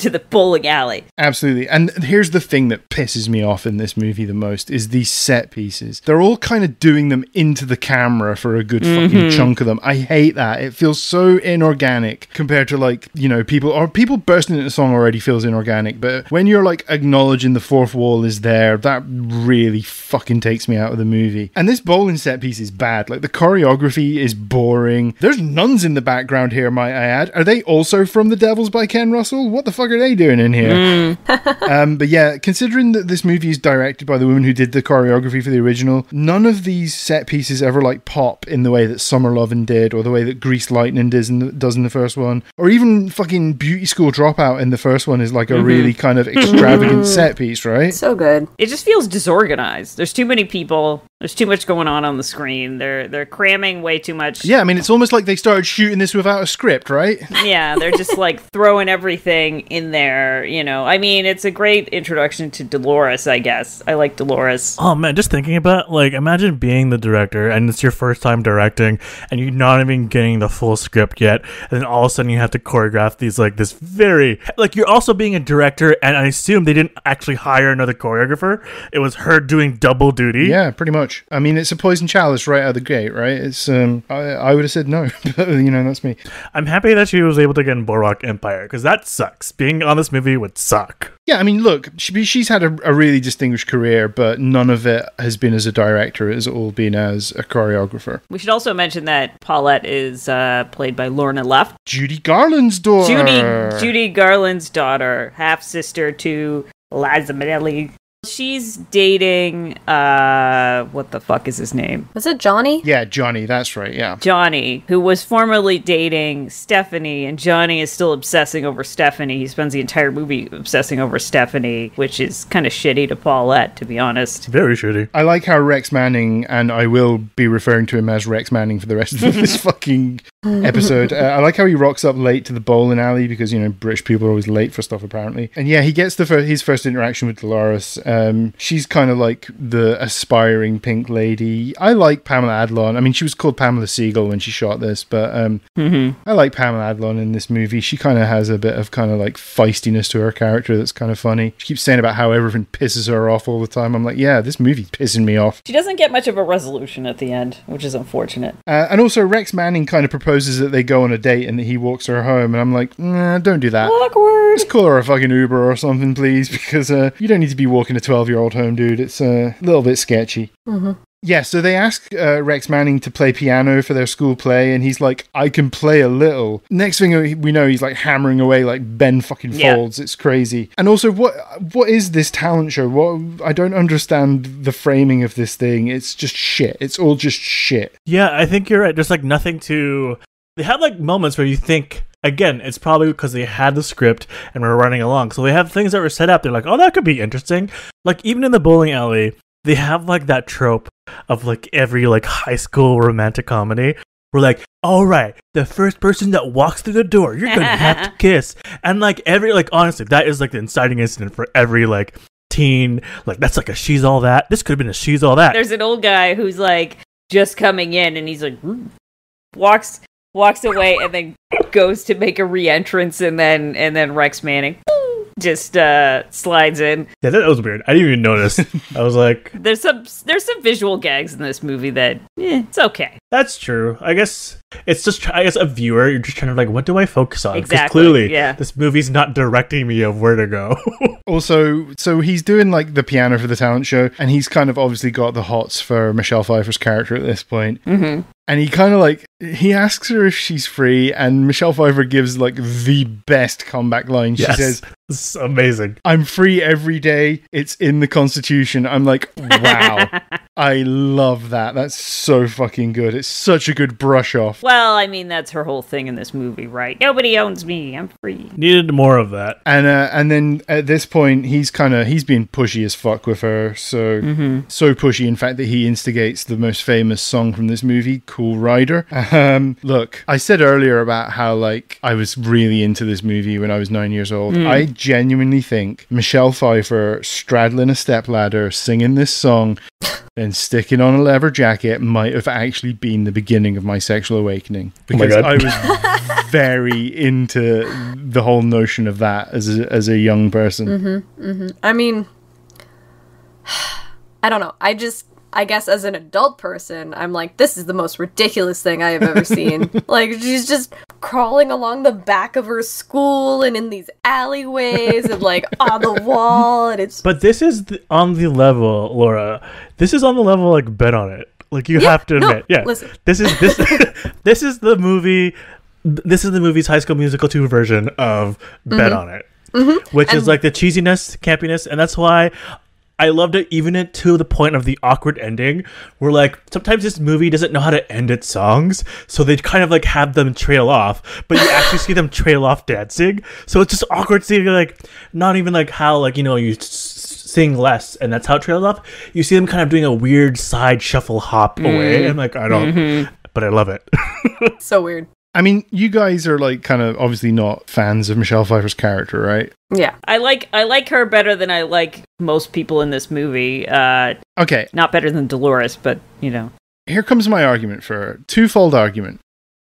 the bowling alley. Absolutely. And here's the thing that pisses me off in this movie the most is these set pieces. They're all kind of doing them into the camera for a good fucking chunk of them. I hate that. It feels so inorganic compared to like, you know, people bursting into the song already feels inorganic, but when you're like acknowledging the fourth wall is there, that really fucking takes me out of the movie. And this bowling set piece is bad. Like the choreography is boring. There's nuns in the background here, might I add. Are they also from The Devils by Ken Russell? What the fuck are they doing in here? But yeah, considering that this movie is directed by the woman who did the choreography for the original, none of these set pieces ever like pop in the way that Summer Lovin' did, or the way that Grease Lightning does in the first one, or even fucking Beauty School Dropout in the first one is like a really kind of extravagant set piece, right? So good. It just feels disorganized. There's too many people. There's too much going on the screen. They're cramming way too much. Yeah, I mean, it's almost like they started shooting this without a script, right? Yeah, they're just like throwing everything in there, you know. I mean, it's a great introduction to Dolores, I guess. I like Dolores. Oh man, just thinking about, like, imagine being the director and it's your first time directing and you're not even getting the full script yet, and then all of a sudden you have to choreograph these, like, this very, like, you're also being a director, and I assume they didn't actually hire another choreographer. It was her doing double duty. Yeah, pretty much. I mean, it's a poison chalice right out of the gate, right? It's I would have said no, but, you know, that's me. I'm happy that she was able to get in Boardwalk Empire, because that sucks. Being on this movie would suck. Yeah, I mean, look, she's had a really distinguished career, but none of it has been as a director. It's all been as a choreographer. We should also mention that Paulette is played by Lorna Luft. Judy Garland's daughter. Judy Garland's daughter, half-sister to Liza Minnelli. She's dating, what the fuck is his name? Was it Johnny? Yeah, Johnny, that's right, yeah. Johnny, who was formerly dating Stephanie, and Johnny is still obsessing over Stephanie. He spends the entire movie obsessing over Stephanie, which is kind of shitty to Paulette, to be honest. Very shitty. I like how Rex Manning, and I will be referring to him as Rex Manning for the rest of this fucking episode. I like how he rocks up late to the bowling alley, because, you know, British people are always late for stuff, apparently. And yeah, he gets his first interaction with Dolores. She's kind of like the aspiring pink lady. I like Pamela Adlon. I mean, she was called Pamela Segall when she shot this, but I like Pamela Adlon in this movie. She kind of has a bit of kind of like feistiness to her character that's kind of funny. She keeps saying about how everything pisses her off all the time. I'm like, yeah, this movie's pissing me off. She doesn't get much of a resolution at the end, which is unfortunate. And also, Rex Manning kind of proposes that they go on a date and that he walks her home, and I'm like, nah, don't do that. Awkward. Just call her a fucking Uber or something, please, because you don't need to be walking a 12-year-old home, dude. It's a little bit sketchy. Mm-hmm. Yeah, so they ask Rex Manning to play piano for their school play, and he's like, I can play a little. Next thing we know, he's like hammering away like Ben fucking Folds. Yeah. It's crazy. And also, what is this talent show? I don't understand the framing of this thing. It's just shit. It's all just shit. Yeah, I think you're right. There's like nothing to... They have like moments where you think... Again, it's probably because they had the script and were running along. So they have things that were set up. They're like, oh, that could be interesting. Like, even in the bowling alley, they have like that trope of like every like high school romantic comedy. We're like, all right, the first person that walks through the door, you're going to have to kiss. And like honestly, that is like the inciting incident for every like teen. Like, that's like a she's all that. This could have been a she's all that. There's an old guy who's like just coming in and he's like, walks away and then goes to make a re-entrance, and then Rex Manning just slides in. Yeah, that was weird. I didn't even notice. I was like, there's some visual gags in this movie that it's okay. That's true. I guess it's just a viewer, you're just trying to like, what do I focus on? Exactly. Because clearly, this movie's not directing me of where to go. Also, so he's doing like the piano for the talent show, and he's kind of obviously got the hots for Michelle Pfeiffer's character at this point. Mm-hmm. And he kind of like, he asks her if she's free, and Michelle Pfeiffer gives like the best comeback line. She says, it's amazing. I'm free every day. It's in the Constitution. I'm like, wow. I love that. That's so fucking good. It's such a good brush off. Well, I mean, that's her whole thing in this movie, right? Nobody owns me. I'm free. Needed more of that. And then at this point, he's being pushy as fuck with her. So pushy, in fact, that he instigates the most famous song from this movie, Cool Rider. Look, I said earlier about how like I was really into this movie when I was 9 years old. I genuinely think Michelle Pfeiffer straddling a stepladder, singing this song, then sticking on a leather jacket might have actually been the beginning of my sexual awakening, because I was very into the whole notion of that as a young person. I mean, I don't know. I guess as an adult person, I'm like, this is the most ridiculous thing I have ever seen. Like, she's just crawling along the back of her school and in these alleyways and like on the wall, and it's... But this is on the level, Laura. This is on the level like Bet on It. Like, you have to admit. Listen. This is the movie. This is the movie's High School Musical 2 version of Bet on It. Which is like the cheesiness, campiness, and that's why I loved it, even to the point of the awkward ending, where like sometimes this movie doesn't know how to end its songs, so they kind of like have them trail off, but you actually see them trail off dancing, so it's just awkward seeing like not even like how like, you know, you sing less, and that's how it trails off. You see them kind of doing a weird side shuffle hop away, and like, I don't, but I love it. So weird. I mean, you guys are like kind of obviously not fans of Michelle Pfeiffer's character, right? Yeah. I like her better than I like most people in this movie. Okay. Not better than Dolores, but, you know. Here comes my argument for her. Twofold argument.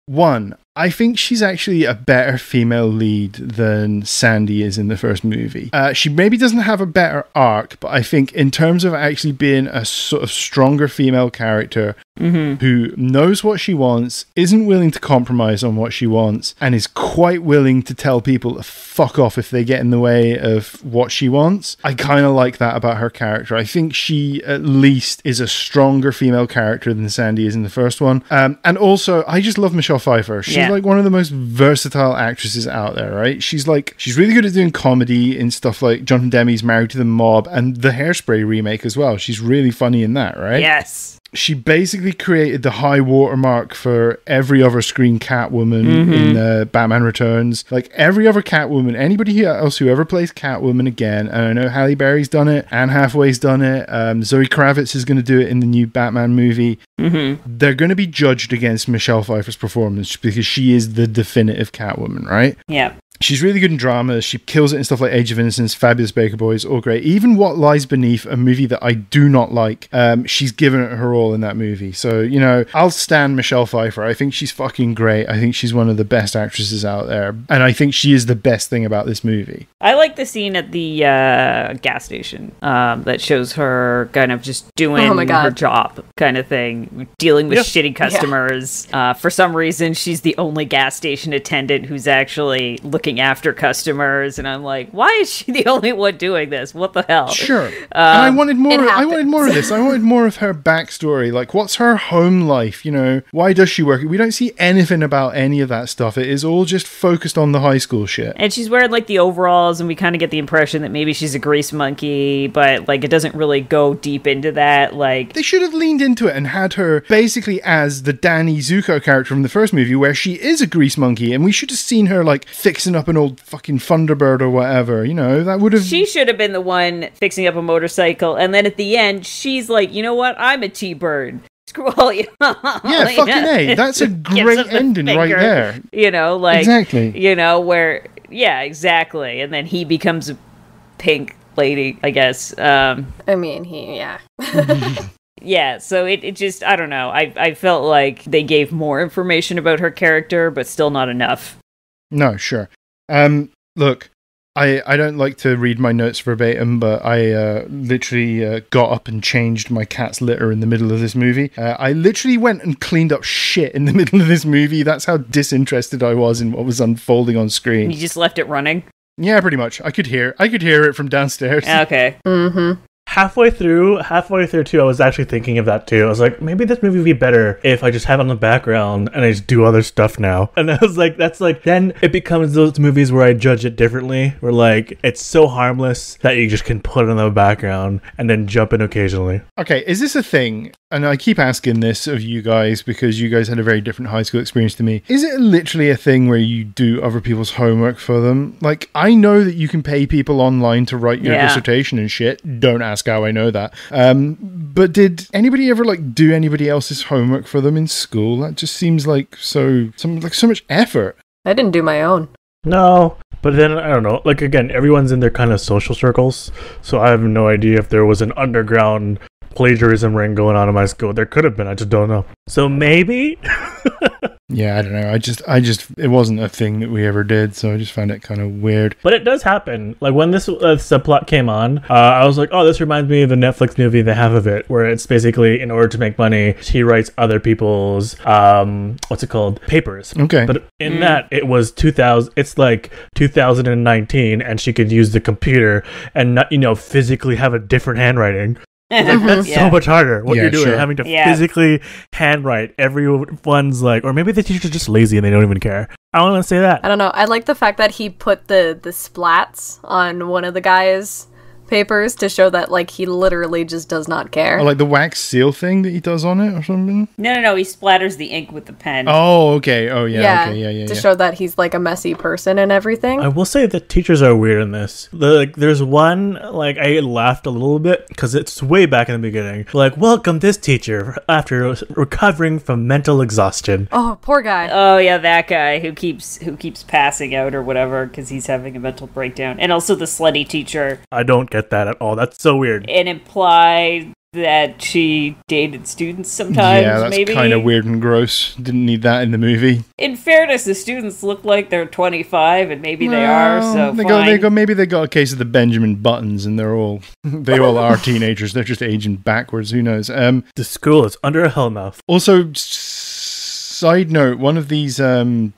One, I think she's actually a better female lead than Sandy is in the first movie. She maybe doesn't have a better arc, but I think in terms of actually being a sort of stronger female character who knows what she wants, isn't willing to compromise on what she wants, and is quite willing to tell people to fuck off if they get in the way of what she wants. I kind of like that about her character. I think she at least is a stronger female character than Sandy is in the first one. And also, I just love Michelle Pfeiffer. She's like one of the most versatile actresses out there, right? She's really good at doing comedy in stuff like Jonathan Demme's Married to the Mob and the Hairspray remake as well. She's really funny in that, right? Yes. She basically created the high watermark for every other screen Catwoman in Batman Returns. Like every other Catwoman, anybody else who ever plays Catwoman again, and I know Halle Berry's done it, Anne Hathaway's done it, Zoe Kravitz is going to do it in the new Batman movie. They're going to be judged against Michelle Pfeiffer's performance because she is the definitive Catwoman, right? Yeah. She's really good in drama. She kills it in stuff like Age of Innocence, Fabulous Baker Boys, all great. Even What Lies Beneath, a movie that I do not like, she's given it her all in that movie. So, you know, I'll stand Michelle Pfeiffer. I think she's fucking great. I think she's one of the best actresses out there. And I think she is the best thing about this movie. I like the scene at the gas station that shows her kind of just doing her job kind of thing, dealing with shitty customers. For some reason, she's the only gas station attendant who's actually looking after customers, and I'm like, why is she the only one doing this? What the hell? Sure. And I wanted more. I wanted more of this. I wanted more of her backstory. Like, what's her home life? You know, why does she work? We don't see anything about any of that stuff. It is all just focused on the high school shit. And she's wearing like the overalls, and we kind of get the impression that maybe she's a grease monkey, but like it doesn't really go deep into that. Like, they should have leaned into it and had her basically as the Danny Zuko character from the first movie, where she is a grease monkey, and we should have seen her like fixing up an old fucking Thunderbird or whatever, you know, that would have... She should have been the one fixing up a motorcycle, and then at the end, she's like, you know what, I'm a T-Bird. Screw all you. Yeah, fucking A. That's a great ending right there. You know, like... Exactly. You know, where... Yeah, exactly. And then he becomes a pink lady, I guess. I mean, Yeah, so it just, I don't know. I felt like they gave more information about her character, but still not enough. No, sure. Look, I don't like to read my notes verbatim, but I literally got up and changed my cat's litter in the middle of this movie. I literally went and cleaned up shit in the middle of this movie. That's how disinterested I was in what was unfolding on screen. You just left it running? Yeah, pretty much. I could hear it from downstairs. Okay. Halfway through too, I was actually thinking of that too. I was like, maybe this movie would be better if I just have it on the background and I just do other stuff now. And I was like, then it becomes those movies where I judge it differently, where like it's so harmless that you just can put it on the background and then jump in occasionally. Okay, is this a thing? And I keep asking this of you guys because you guys had a very different high school experience to me. Is it literally a thing where you do other people's homework for them? Like, I know that you can pay people online to write your dissertation and shit. Don't ask how I know that. But did anybody ever like do anybody else's homework for them in school? That just seems like so much effort. I didn't do my own. No, but then I don't know. Like again, everyone's in their kind of social circles, so I have no idea if there was an underground plagiarism ring going on in my school. There could have been. I just don't know. So maybe. Yeah, I don't know. I just, it wasn't a thing that we ever did, so I just found it kind of weird. But it does happen. Like when this subplot came on, I was like, oh, this reminds me of the Netflix movie, The Half of It, where it's basically in order to make money, she writes other people's, what's it called? Papers. Okay. But in that, it was 2000, it's like 2019, and she could use the computer and not, physically have a different handwriting. That's so much harder what you're doing, having to physically handwrite. Everyone's like, or maybe the teacher's just lazy and they don't even care. I don't want to say that. I don't know. I like the fact that he put the splats on one of the guys' papers to show that, like, he literally just does not care. Or like the wax seal thing that he does on it or something? No. He splatters the ink with the pen. Oh, okay. Oh, yeah. Okay, yeah. To show that he's, like, a messy person and everything. I will say that teachers are weird in this. There's one, like, I laughed a little bit because it's way back in the beginning. Like, welcome this teacher after recovering from mental exhaustion. Oh, poor guy. Oh yeah, that guy who keeps passing out or whatever because he's having a mental breakdown. And also the slutty teacher. I don't get that at all. That's so weird. And implied that she dated students sometimes, yeah, that's maybe. kind of weird and gross. Didn't need that in the movie. In fairness, the students look like they're 25, and maybe they are, so maybe they got a case of the Benjamin Buttons, and they all are teenagers. They're just aging backwards. Who knows? The school is under a hellmouth. Also, side note, one of these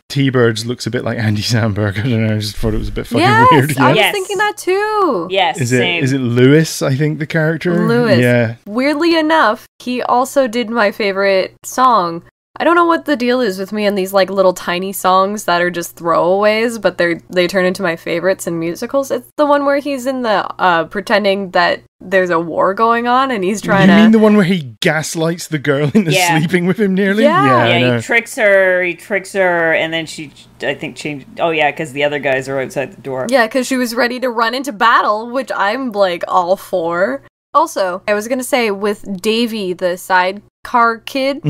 T-Birds looks a bit like Andy Samberg. I don't know, I just thought it was a bit fucking weird. Yes, I was thinking that too. Yes, same. Is it Lewis, I think, the character? Lewis. Yeah. Weirdly enough, he also did my favorite song. I don't know what the deal is with me and these, like, little tiny songs that are just throwaways, but they turn into my favorites in musicals. It's the one where he's in the, pretending that there's a war going on and he's trying to... You mean the one where he gaslights the girl into sleeping with him nearly? Yeah, he tricks her, and then she, I think, changed... Oh, yeah, because the other guys are outside the door. Yeah, because she was ready to run into battle, which I'm, like, all for. Also, I was gonna say, with Davy, the sidecar kid,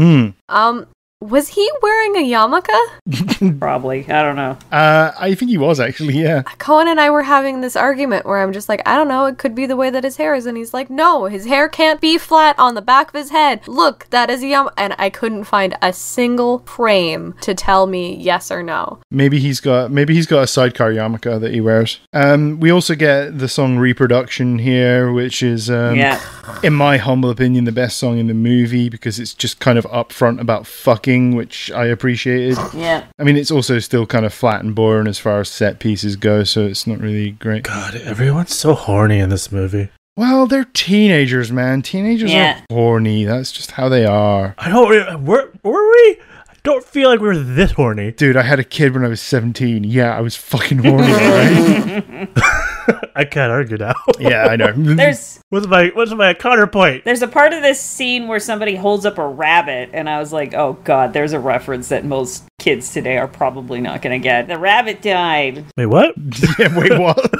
was he wearing a yarmulke? Probably. I don't know. I think he was, actually, yeah. Cohen and I were having this argument where I'm just like, I don't know, it could be the way that his hair is. And he's like, no, his hair can't be flat on the back of his head. Look, that is a yarmulke. And I couldn't find a single frame to tell me yes or no. Maybe he's got a sidecar yarmulke that he wears. We also get the song Reproduction here, which is, in my humble opinion, the best song in the movie because it's just kind of upfront about fucking, which I appreciated. Yeah. I mean, it's also still kind of flat and boring as far as set pieces go, so it's not really great. God, everyone's so horny in this movie. Well, they're teenagers, man. Teenagers are horny. That's just how they are. I don't... Were we? I don't feel like we were this horny. Dude, I had a kid when I was 17. Yeah, I was fucking horny, right? I can't argue now. Yeah, I know. What's my counterpoint? There's a part of this scene where somebody holds up a rabbit, and I was like, oh god, there's a reference that most kids today are probably not going to get. The rabbit died. Wait, what? Yeah, wait, what?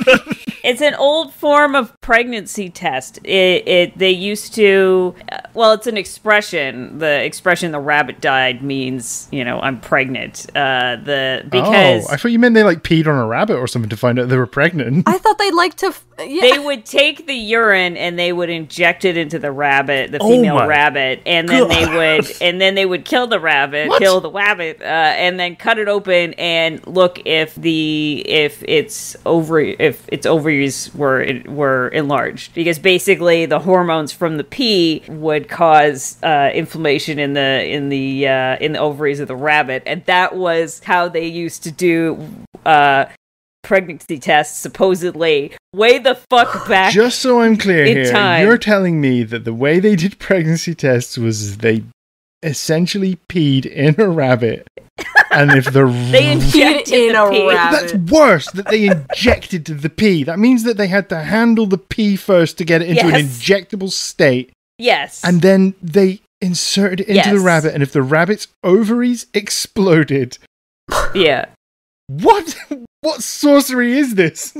It's an old form of pregnancy test. They used to, it's an expression. The expression "the rabbit died" means, I'm pregnant. Because I thought you meant they like peed on a rabbit or something to find out they were pregnant. I thought they'd like to. They would take the urine and they would inject it into the rabbit, the female rabbit, and then they would kill the rabbit, kill the rabbit, and then cut it open and look if its ovaries were enlarged, because basically the hormones from the pee would cause inflammation in the ovaries of the rabbit, and that was how they used to do pregnancy tests, supposedly, way the fuck back. Just so I'm clear here, time. You're telling me that the way they did pregnancy tests was they essentially peed in a rabbit. And if they injected in a rabbit. That's worse, that they injected the pee. That means that they had to handle the pee first to get it into an injectable state. Yes. And then they inserted it into the rabbit, and if the rabbit's ovaries exploded... Yeah. What sorcery is this?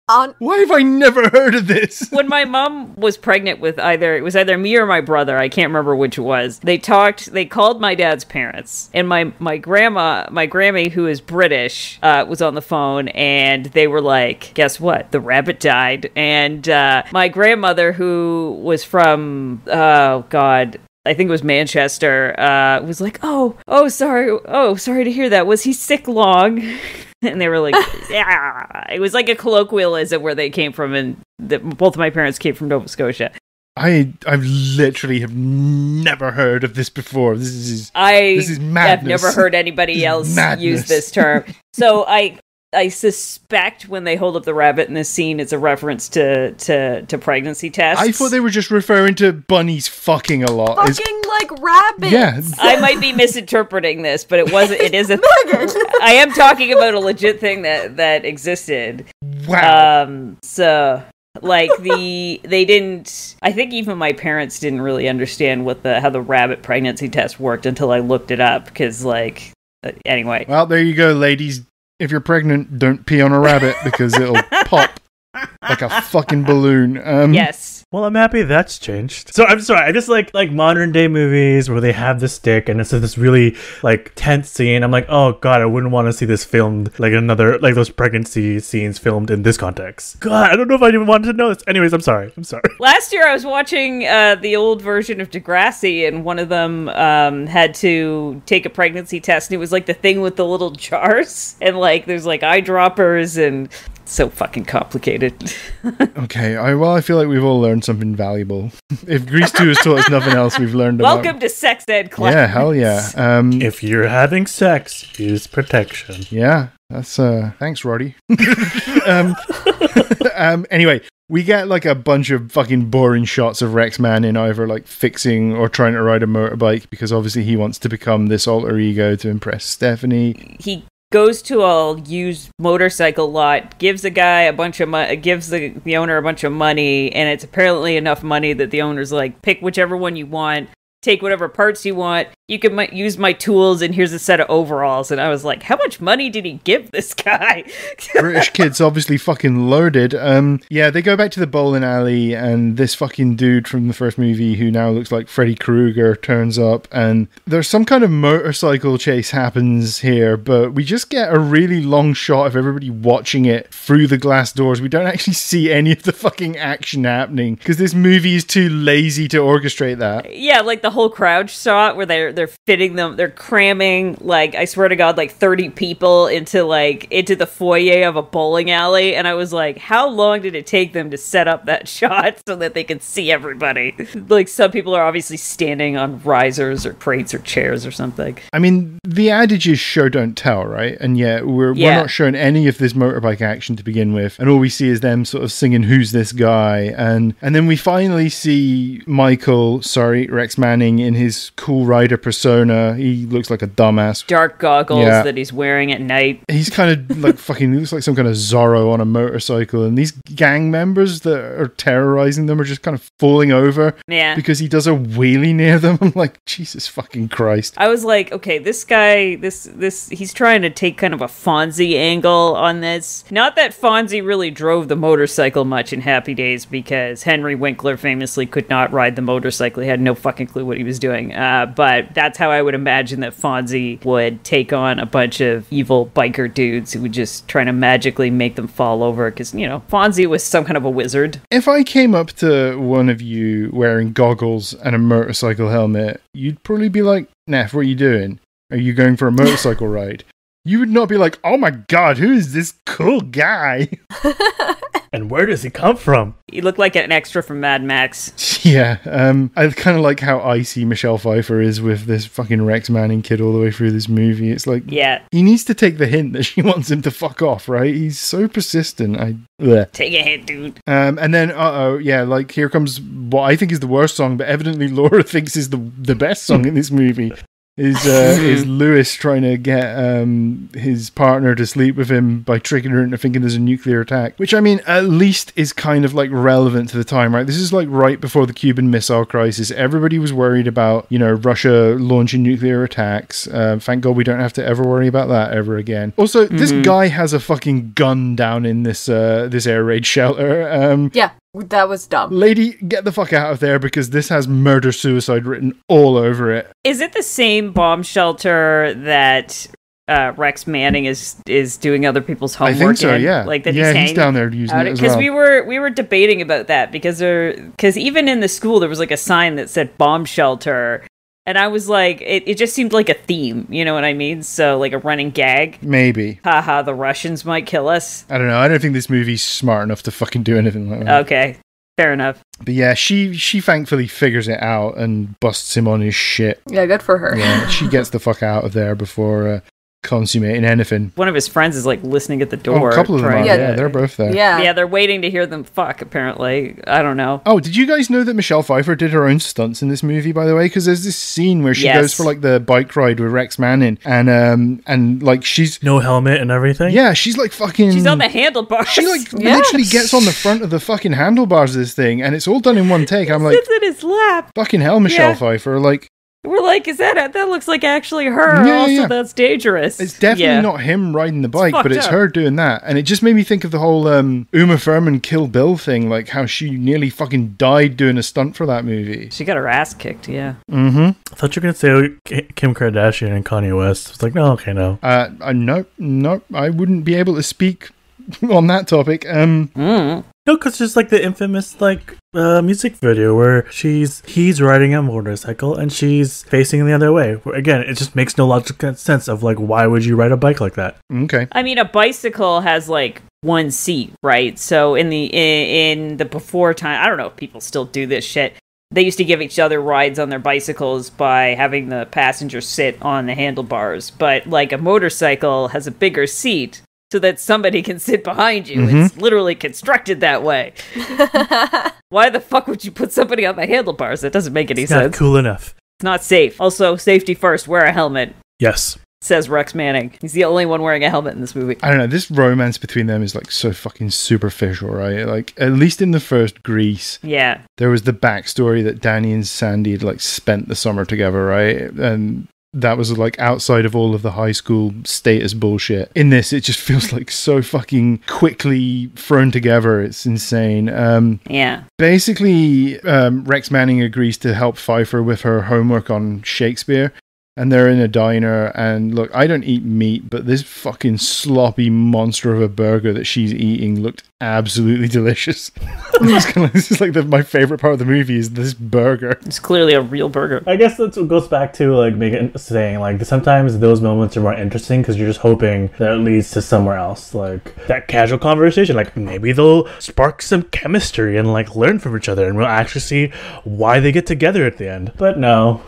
Why have I never heard of this? When my mom was pregnant with it was either me or my brother, I can't remember which it was. They called my dad's parents, and my Grammy, who is British, was on the phone, and they were like, guess what? The rabbit died. And my grandmother, who was from, I think it was Manchester, was like, sorry to hear that. Was he sick long? And they were like, yeah. It was like a colloquialism where they came from, and both of my parents came from Nova Scotia. I've literally have never heard of this before. This is madness. I've never heard anybody else use this term. So I suspect when they hold up the rabbit in this scene, it's a reference to pregnancy tests. I thought they were just referring to bunnies fucking a lot. Like rabbits. Yeah. I might be misinterpreting this, but it wasn't. It is a. I am talking about a legit thing that existed. Wow. So Like they didn't. I think even my parents didn't really understand how the rabbit pregnancy test worked until I looked it up. Because anyway. Well, there you go, ladies. If you're pregnant, don't pee on a rabbit because it'll pop like a fucking balloon. Yes. Well, I'm happy that's changed. So I'm sorry, I just like modern day movies where they have the stick and it's this really like tense scene. I'm like, oh god, I wouldn't want to see this filmed like those pregnancy scenes filmed in this context. God, I don't know if I even wanted to know this. Anyways, I'm sorry. Last year I was watching the old version of Degrassi, and one of them had to take a pregnancy test, and it was like the thing with the little jars, and like there's like eyedroppers and. So fucking complicated. Okay, I feel like we've all learned something valuable. If Grease 2 has taught us nothing else, we've learned about... Welcome to sex ed class. Yeah, hell yeah. If you're having sex, use protection. Yeah, that's... Thanks, Roddy. Anyway, we get like a bunch of fucking boring shots of Rex Manning either like fixing or trying to ride a motorbike because obviously he wants to become this alter ego to impress Stephanie. He goes to a used motorcycle lot, gives the guy a bunch of money, gives the owner a bunch of money, and it's apparently enough money that the owner's like, pick whichever one you want, take whatever parts you want, you can use my tools, and here's a set of overalls. And I was like, how much money did he give this guy? British kid's obviously fucking loaded. Yeah, they go back to the bowling alley, and this fucking dude from the first movie who now looks like Freddy Krueger turns up, and there's some kind of motorcycle chase happens here, but we just get a really long shot of everybody watching it through the glass doors. We don't actually see any of the fucking action happening because this movie is too lazy to orchestrate that. Yeah, like the whole crowd shot where they're fitting them, they're cramming, like, I swear to God, like 30 people into the foyer of a bowling alley, and I was like, how long did it take them to set up that shot so that they could see everybody? Like, some people are obviously standing on risers or crates or chairs or something. I mean, the adage is show don't tell, right? And yet we're not shown any of this motorbike action to begin with, and all we see is them sort of singing "Who's This Guy?" and then we finally see Rex Manning in his cool rider persona. He looks like a dumbass. Dark goggles that he's wearing at night. He's kind of like fucking, he looks like some kind of Zorro on a motorcycle, and these gang members that are terrorizing them are just kind of falling over because he does a wheelie near them. I'm like, Jesus fucking Christ. I was like, okay, this guy, he's trying to take kind of a Fonzie angle on this. Not that Fonzie really drove the motorcycle much in Happy Days, because Henry Winkler famously could not ride the motorcycle. He had no fucking clue what he was doing. But that's how I would imagine that Fonzie would take on a bunch of evil biker dudes who would just try to magically make them fall over, because, you know, Fonzie was some kind of a wizard. If I came up to one of you wearing goggles and a motorcycle helmet, you'd probably be like, Neff, what are you doing? Are you going for a motorcycle ride? You would not be like, oh my god, who is this cool guy? And where does he come from? He looked like an extra from Mad Max. Yeah, I kind of like how icy Michelle Pfeiffer is with this fucking Rex Manning kid all the way through this movie. It's like, he needs to take the hint that she wants him to fuck off, right? He's so persistent. Take a hint, dude. And then, like, here comes what I think is the worst song, but evidently Laura thinks is the best song in this movie. Is Lewis trying to get his partner to sleep with him by tricking her into thinking there's a nuclear attack, which, I mean, at least is kind of like relevant to the time, right? This is like right before the Cuban Missile Crisis. Everybody was worried about, you know, Russia launching nuclear attacks. Thank God we don't have to ever worry about that ever again. Also, this guy has a fucking gun down in this air raid shelter. Yeah. That was dumb. Lady, get the fuck out of there, because this has murder-suicide written all over it. Is it the same bomb shelter that Rex Manning is doing other people's homework in? I think so, yeah. Like that he's down there using it as well. Because we were debating about that, because even in the school there was like a sign that said bomb shelter. And I was like, it just seemed like a theme, you know what I mean? So, like a running gag. Maybe. Haha, the Russians might kill us. I don't know. I don't think this movie's smart enough to fucking do anything like that. Okay, fair enough. But yeah, she thankfully figures it out and busts him on his shit. Yeah, good for her. Yeah, she gets the fuck out of there before consummating anything. One of his friends is like listening at the door. A couple of them are, yeah, they're both there. Yeah, they're waiting to hear them fuck, apparently. I don't know. Oh, did you guys know that Michelle Pfeiffer did her own stunts in this movie, by the way? Because there's this scene where she goes for like the bike ride with Rex Manning, and like she's... No helmet and everything? Yeah, she's like fucking... She's on the handlebars. She like literally gets on the front of the fucking handlebars of this thing, and it's all done in one take. I'm like... Sits in his lap. Fucking hell, Michelle Pfeiffer, like... We're like, is that looks like actually her? Yeah. That's dangerous. It's definitely not him riding the bike, but it's her doing that. And it just made me think of the whole Uma Thurman Kill Bill thing, like how she nearly fucking died doing a stunt for that movie. She got her ass kicked, yeah. Mm-hmm. I thought you were going to say Kim Kardashian and Kanye West. I was like, no, okay, no. Nope, I wouldn't be able to speak on that topic. No, because just like the infamous music video where he's riding a motorcycle and she's facing the other way. Again, it just makes no logical sense of like, why would you ride a bike like that? Okay. I mean, a bicycle has like one seat, right? So in the before time, I don't know if people still do this shit. They used to give each other rides on their bicycles by having the passenger sit on the handlebars. But like a motorcycle has a bigger seat, so that somebody can sit behind you. Mm-hmm. It's literally constructed that way. Why the fuck would you put somebody on the handlebars? That doesn't make any sense. Not cool enough. It's not safe. Also, safety first. Wear a helmet. Yes. Says Rex Manning. He's the only one wearing a helmet in this movie. I don't know. This romance between them is like so fucking superficial, right? Like, at least in the first Grease. Yeah. There was the backstory that Danny and Sandy had like spent the summer together, right? And that was like outside of all of the high school status bullshit. In this, it just feels like so fucking quickly thrown together. It's insane. Yeah. Basically, Rex Manning agrees to help Pfeiffer with her homework on Shakespeare. And they're in a diner, and look, I don't eat meat, but this fucking sloppy monster of a burger that she's eating looked absolutely delicious. This is like my favorite part of the movie is this burger. It's clearly a real burger. I guess that goes back to like Megan saying like sometimes those moments are more interesting because you're just hoping that it leads to somewhere else, like that casual conversation. Like maybe they'll spark some chemistry and like learn from each other, and we'll actually see why they get together at the end. But no.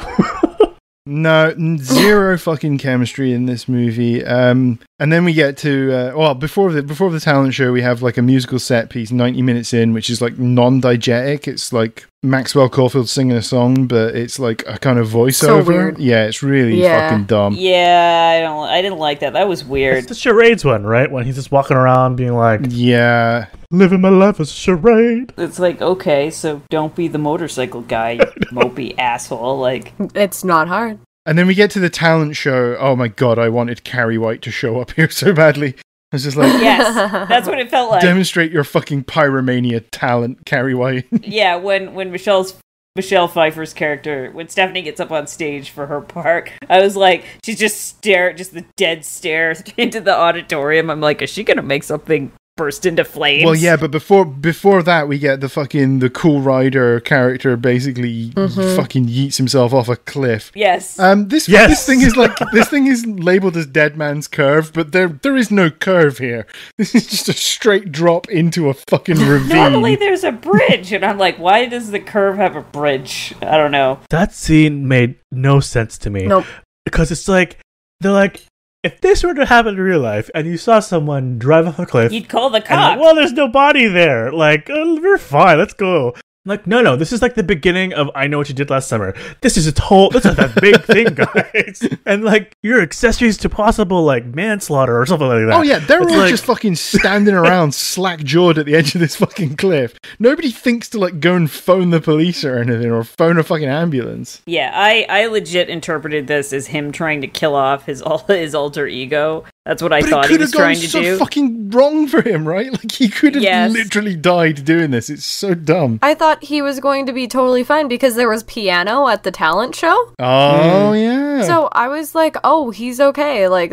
No, zero fucking chemistry in this movie. And then we get to before the talent show, we have like a musical set piece 90 minutes in, which is like non-diegetic. It's like Maxwell Caulfield singing a song, but it's like a kind of voiceover. So weird. Yeah, it's really fucking dumb. Yeah, I didn't like that. That was weird. It's the charades one, right? When he's just walking around being like, yeah, living my life as a charade. It's like, okay, so don't be the motorcycle guy, you mopey asshole. Like, it's not hard. And then we get to the talent show. Oh my god, I wanted Carrie White to show up here so badly. I was just like, yes, that's what it felt like. Demonstrate your fucking pyromania talent, Carrie White. Yeah, when Michelle Pfeiffer's character, when Stephanie gets up on stage for her part, I was like, she's just the dead stare into the auditorium. I'm like, is she gonna make something burst into flames? Well, yeah, but before that, we get the Cool Rider character basically fucking yeets himself off a cliff. Yes. This thing is labeled as Dead Man's Curve, but there is no curve here. This is just a straight drop into a fucking ravine. Normally there's a bridge, and I'm like, why does the curve have a bridge? I don't know. That scene made no sense to me. Nope. Because it's like, they're like, if this were to happen in real life and you saw someone drive off a cliff, you'd call the cops. Well, there's no body there. Like, we're fine. Let's go. Like, no, this is like the beginning of I Know What You Did Last Summer. This is that big thing, guys. And like, your accessories to possible like manslaughter or something like that. Oh yeah, they're all just fucking standing around slack-jawed at the edge of this fucking cliff. Nobody thinks to like go and phone the police or anything, or phone a fucking ambulance. Yeah, I legit interpreted this as him trying to kill off his alter ego. That's what I thought he was trying to do. It could have gone so fucking wrong for him, right? Like, he could have literally died doing this. It's so dumb. I thought he was going to be totally fine because there was piano at the talent show. Oh, yeah. So I was like, oh, he's okay. Like,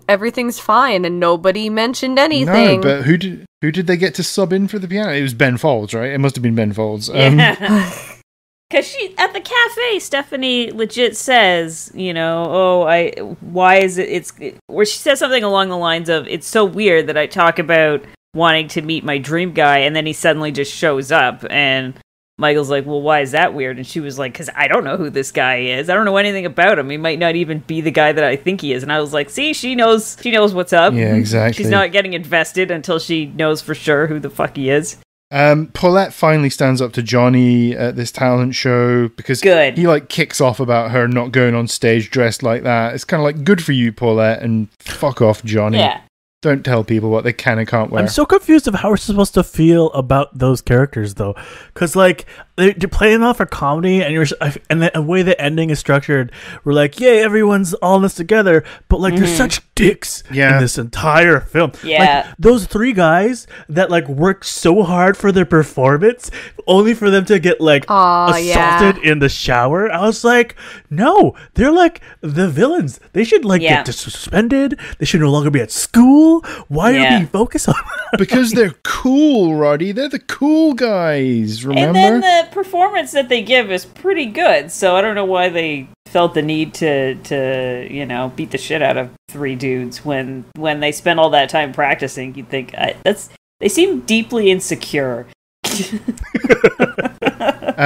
everything's fine, and nobody mentioned anything. No, but who did they get to sub in for the piano? It was Ben Folds, right? It must have been Ben Folds. Yeah. Because she, at the cafe, Stephanie legit says, why is it, where she says something along the lines of, it's so weird that I talk about wanting to meet my dream guy, and then he suddenly just shows up, and Michael's like, well, why is that weird? And she was like, because I don't know who this guy is. I don't know anything about him. He might not even be the guy that I think he is. And I was like, see, she knows what's up. Yeah, exactly. She's not getting invested until she knows for sure who the fuck he is. Paulette finally stands up to Johnny at this talent show because he like kicks off about her not going on stage dressed like that. It's kind of like, good for you, Paulette, and fuck off, Johnny. Yeah. Don't tell people what they can and can't wear. I'm so confused of how we're supposed to feel about those characters, though, because like they're playing off for comedy, and the way the ending is structured, we're like, yay, everyone's all in this together, but like they're such dicks in this entire film. Yeah, like, those three guys that like worked so hard for their performance, only for them to get like assaulted in the shower. I was like, no, they're like the villains. They should like get suspended. They should no longer be at school. Why are we focused on that? Because they're cool, Roddy. They're the cool guys, remember? And then the performance that they give is pretty good, so I don't know why they felt the need to beat the shit out of three dudes when they spend all that time practicing. You'd think they seem deeply insecure.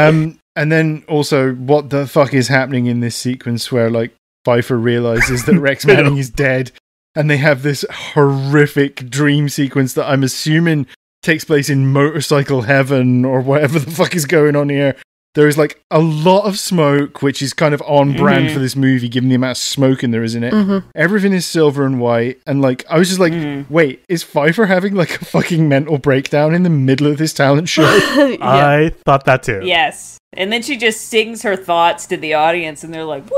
And then also, what the fuck is happening in this sequence where like Pfeiffer realizes that Rex Manning is dead? And they have this horrific dream sequence that I'm assuming takes place in motorcycle heaven or whatever the fuck is going on here. There is like a lot of smoke, which is kind of on brand for this movie, given the amount of smoke in there is in it. Everything is silver and white. And like, I was just like, wait, is Pfeiffer having like a fucking mental breakdown in the middle of this talent show? I thought that too. Yes. And then she just sings her thoughts to the audience and they're like, woo!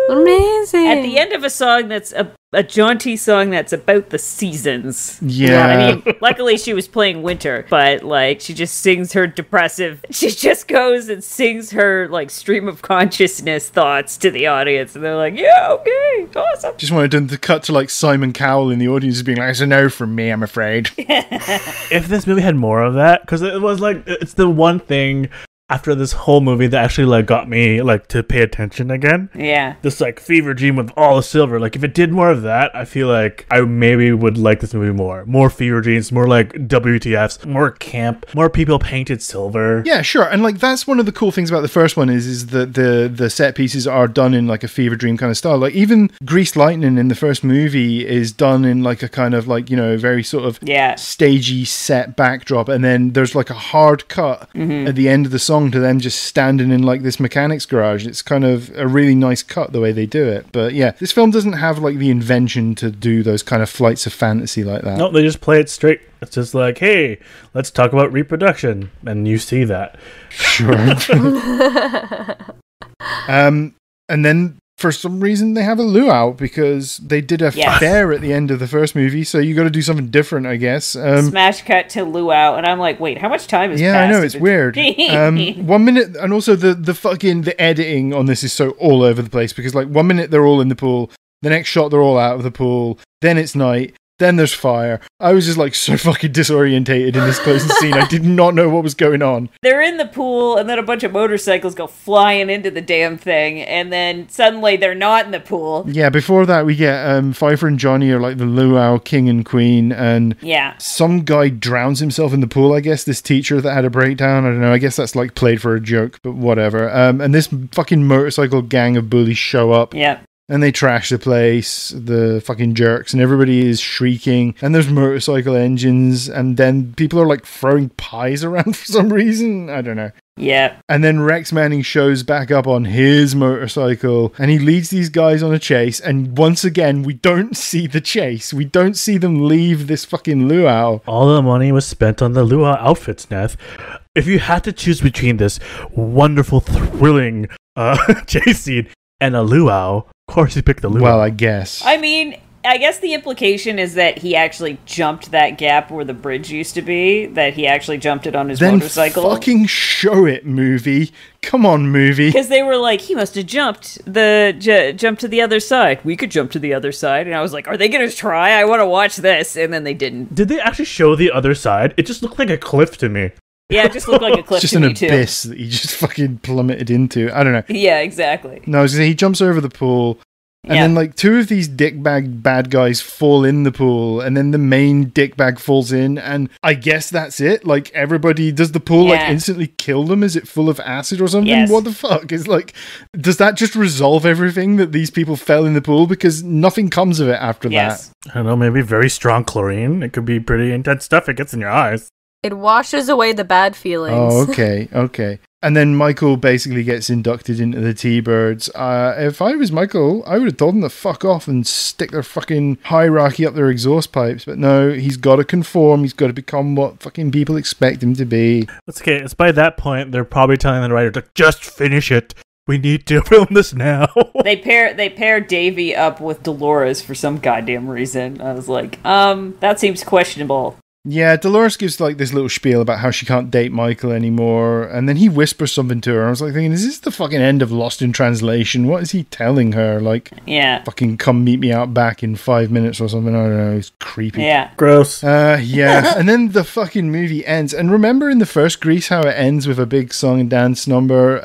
Amazing. At the end of a song that's a jaunty song that's about the seasons. Yeah. I mean, luckily she was playing winter, but like she just sings her depressive, she just goes and sings her like stream of consciousness thoughts to the audience and they're like, yeah, okay, awesome. Just wanted them to cut to like Simon Cowell in the audience being like, it's a no from me, I'm afraid. If this movie had more of that, because it was like, it's the one thing after this whole movie that actually like got me like to pay attention again. Yeah. This like fever dream with all the silver. Like if it did more of that, I feel like I maybe would like this movie more. More fever dreams, more like WTFs, more camp, more people painted silver. Yeah, sure. And like that's one of the cool things about the first one is that the set pieces are done in like a fever dream kind of style. Like even Greased Lightning in the first movie is done in like a kind of like, you know, very sort of stagey set backdrop, and then there's like a hard cut at the end of the song to them just standing in like this mechanic's garage. It's kind of a really nice cut the way they do it. But yeah, this film doesn't have like the invention to do those kind of flights of fantasy like that. No, they just play it straight. It's just like, hey, let's talk about reproduction, and you see that. Sure. And then for some reason they have a luau because they did a fair at the end of the first movie, so you got to do something different, I guess. Smash cut to luau, and I'm like, wait, how much time has passed? Yeah, I know, it's weird. 1 minute, and also the editing on this is so all over the place because like 1 minute they're all in the pool, the next shot they're all out of the pool, then it's night, then there's fire. I was just like so fucking disorientated in this closing scene. I did not know what was going on. They're in the pool, and then a bunch of motorcycles go flying into the damn thing, and then suddenly they're not in the pool. Yeah, before that we get Pfeiffer and Johnny are like the luau king and queen, and some guy drowns himself in the pool, I guess, this teacher that had a breakdown. I don't know, I guess that's like played for a joke, but whatever. And this fucking motorcycle gang of bullies show up. Yeah. And they trash the place, the fucking jerks, and everybody is shrieking, and there's motorcycle engines, and then people are like throwing pies around for some reason. I don't know. Yeah. And then Rex Manning shows back up on his motorcycle, and he leads these guys on a chase, and once again, we don't see the chase. We don't see them leave this fucking luau. All the money was spent on the luau outfits, Neth. If you had to choose between this wonderful, thrilling chase scene and a luau, of course you picked the luau. Well, I guess. I mean, I guess the implication is that he actually jumped that gap where the bridge used to be, that he actually jumped it on his motorcycle. Then fucking show it, movie. Come on, movie. Because they were like, he must have jumped to the other side. We could jump to the other side. And I was like, are they going to try? I want to watch this. And then they didn't. Did they actually show the other side? It just looked like a cliff to me. Yeah, it just looked like a cliff just to me, an abyss that he just fucking plummeted into. I don't know. Yeah, exactly. No, I was gonna say, he jumps over the pool. And then like two of these dickbag bad guys fall in the pool, and then the main dickbag falls in, and I guess that's it. Like everybody, does the pool like instantly kill them? Is it full of acid or something? Yes. What the fuck? Is like, does that just resolve everything that these people fell in the pool? Because nothing comes of it after that. I don't know, maybe very strong chlorine. It could be pretty intense stuff. It gets in your eyes. It washes away the bad feelings. Oh, okay. And then Michael basically gets inducted into the T-Birds. If I was Michael, I would have told them to fuck off and stick their fucking hierarchy up their exhaust pipes. But no, he's got to conform. He's got to become what fucking people expect him to be. It's okay. It's by that point, they're probably telling the writer to just finish it. We need to film this now. They pair Davy up with Dolores for some goddamn reason. I was like, that seems questionable. Yeah, Dolores gives like this little spiel about how she can't date Michael anymore, and then he whispers something to her. I was like thinking, is this the fucking end of Lost in Translation? What is he telling her? Like, fucking come meet me out back in 5 minutes or something. I don't know. It's creepy. Yeah. Gross. Yeah. And then the fucking movie ends. And remember in the first Grease how it ends with a big song and dance number?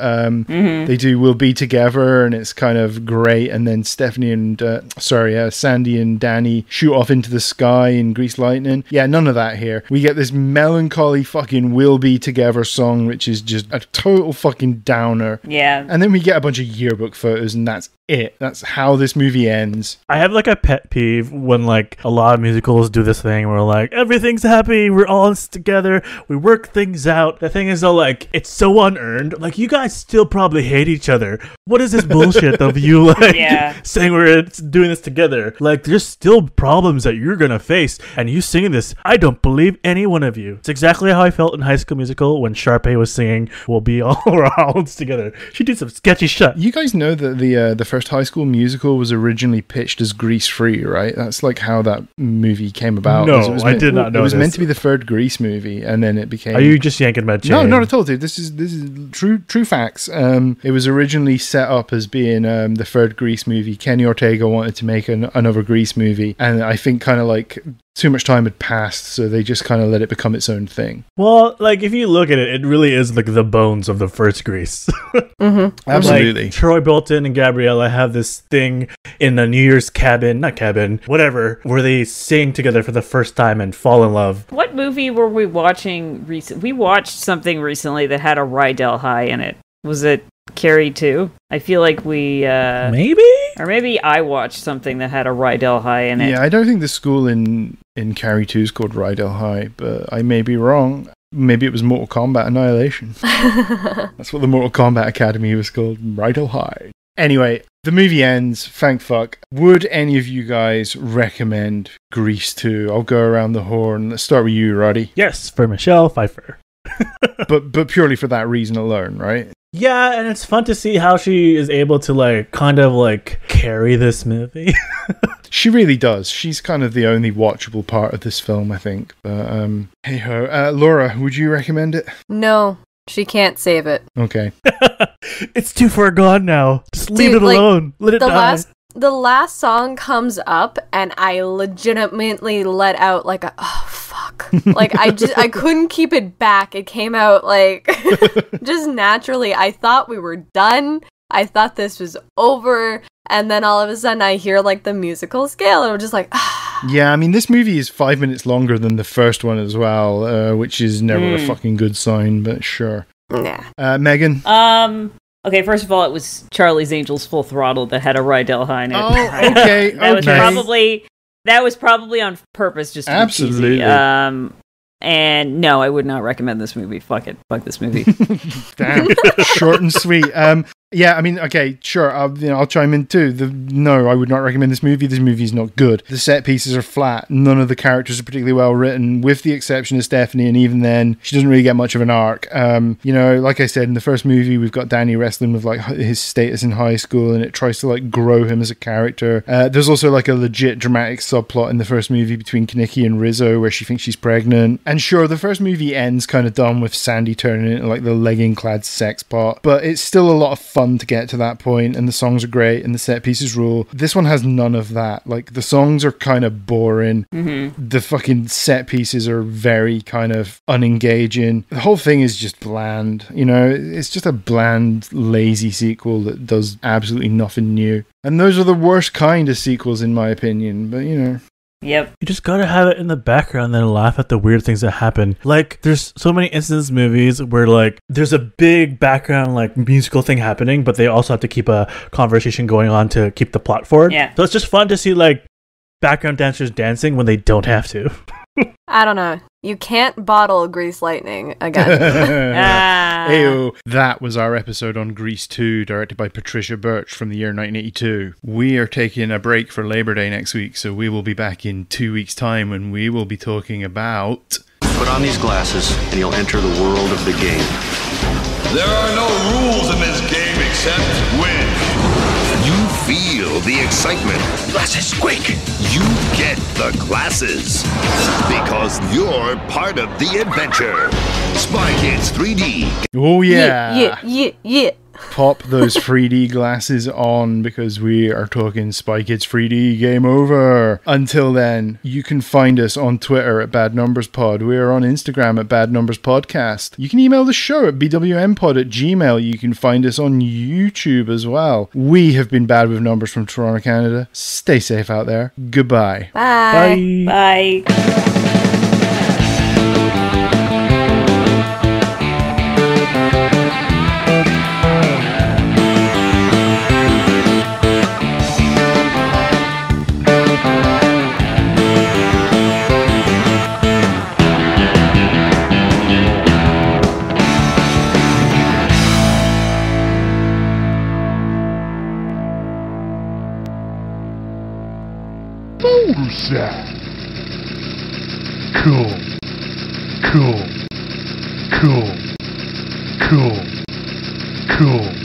They do We'll Be Together, and it's kind of great. And then Sandy and Danny shoot off into the sky in Grease Lightning. Yeah, none of that here. We get this melancholy fucking We'll Be Together song, which is just a total fucking downer. Yeah. And then we get a bunch of yearbook photos, and that's it. That's how this movie ends. I have like a pet peeve when like a lot of musicals do this thing where like everything's happy, we're all together, we work things out. The thing is though, like it's so unearned. Like you guys still probably hate each other. What is this bullshit of you like saying we're doing this together? Like there's still problems that you're gonna face, and you singing this, I don't believe any one of you. It's exactly how I felt in High School Musical when Sharpay was singing "We'll Be All Around Together." She did some sketchy shit. You guys know that the first High School Musical was originally pitched as Grease Free, right? That's like how that movie came about. No, I did not know. It was meant to be the third Grease movie, and then it became. Are you just yanking my chain? No, not at all, dude. This is true facts. It was originally set up as being the third Grease movie. Kenny Ortega wanted to make another Grease movie, and I think kind of like too much time had passed, so they just kind of let it become its own thing. Well, like if you look at it, it really is like the bones of the first Grease. Absolutely. Like, Troy Bolton and Gabriella have this thing in the New Year's whatever, where they sing together for the first time and fall in love. What movie were we watching recently? We watched something recently that had a Rydell High in it. Was it Carrie 2? I feel like we maybe I watched something that had a Rydell High in it. Yeah, I don't think the school in Carrie 2 is called Rydell High, but I may be wrong. Maybe it was Mortal Kombat Annihilation. That's what the Mortal Kombat Academy was called, Rydell High. Anyway, the movie ends, thank fuck. Would any of you guys recommend Grease 2? I'll go around the horn. Let's start with you, Roddy. Yes, for Michelle Pfeiffer. but purely for that reason alone, right? Yeah, and it's fun to see how she is able to like kind of like carry this movie. She really does. She's kind of the only watchable part of this film, I think. But hey ho, Laura, would you recommend it? No, she can't save it. Okay. It's too far gone now. Just leave it alone. Let it die. The last song comes up, and I legitimately let out like a oh fuck. Like I couldn't keep it back. It came out like just naturally. I thought we were done. I thought this was over, and then all of a sudden I hear like the musical scale, and I'm just like, ah. Yeah, I mean this movie is 5 minutes longer than the first one as well, which is never a fucking good sign. But sure. Yeah. Megan. Okay, first of all, it was Charlie's Angels Full Throttle that had a Rydell High in it. Oh, okay. That was probably on purpose, just to absolutely. Be cheesy. And no, I would not recommend this movie. Fuck it. Fuck this movie. Damn. Short and sweet. Yeah, I mean, okay, sure, I'll chime in too. No, I would not recommend this movie. This movie is not good. The set pieces are flat. None of the characters are particularly well written, with the exception of Stephanie, and even then, she doesn't really get much of an arc. Like I said, in the first movie, we've got Danny wrestling with like his status in high school, and it tries to like grow him as a character. There's also like a legit dramatic subplot in the first movie between Kenickie and Rizzo, where she thinks she's pregnant. And sure, the first movie ends kind of dumb with Sandy turning into like the legging-clad sex pot, but it's still a lot of fun fun to get to that point, and the songs are great, and the set pieces rule. This one has none of that. Like, the songs are kind of boring. The fucking set pieces are very kind of unengaging. The whole thing is just bland. You know, it's just a bland, lazy sequel that does absolutely nothing new. And those are the worst kind of sequels, in my opinion. But, you know. Yep. You just gotta have it in the background and then laugh at the weird things that happen. Like, there's so many instances in movies where, like, there's a big background, like, musical thing happening, but they also have to keep a conversation going on to keep the plot forward. Yeah. So it's just fun to see, like, background dancers dancing when they don't have to. I don't know. You can't bottle Grease Lightning again. Ayo. That was our episode on Grease 2, directed by Patricia Birch from the year 1982. We are taking a break for Labor Day next week, so we will be back in 2 weeks' time when we will be talking about... Put on these glasses and you'll enter the world of the game. There are no rules in this game except win. You feel the excitement. Glasses, quick! You get the glasses. Because you're part of the adventure. Spy Kids 3D. Oh yeah! Yeah. Pop those 3D glasses on, because we are talking Spy Kids 3D. Game over. Until then, you can find us on Twitter at Bad Numbers Pod. We are on Instagram at Bad Numbers Podcast. You can email the show at bwmpod@gmail. You can find us on YouTube as well. We have been Bad with Numbers from Toronto, Canada. Stay safe out there. Goodbye. Bye. Bye. Set. Cool. Cool. Cool. Cool. Cool.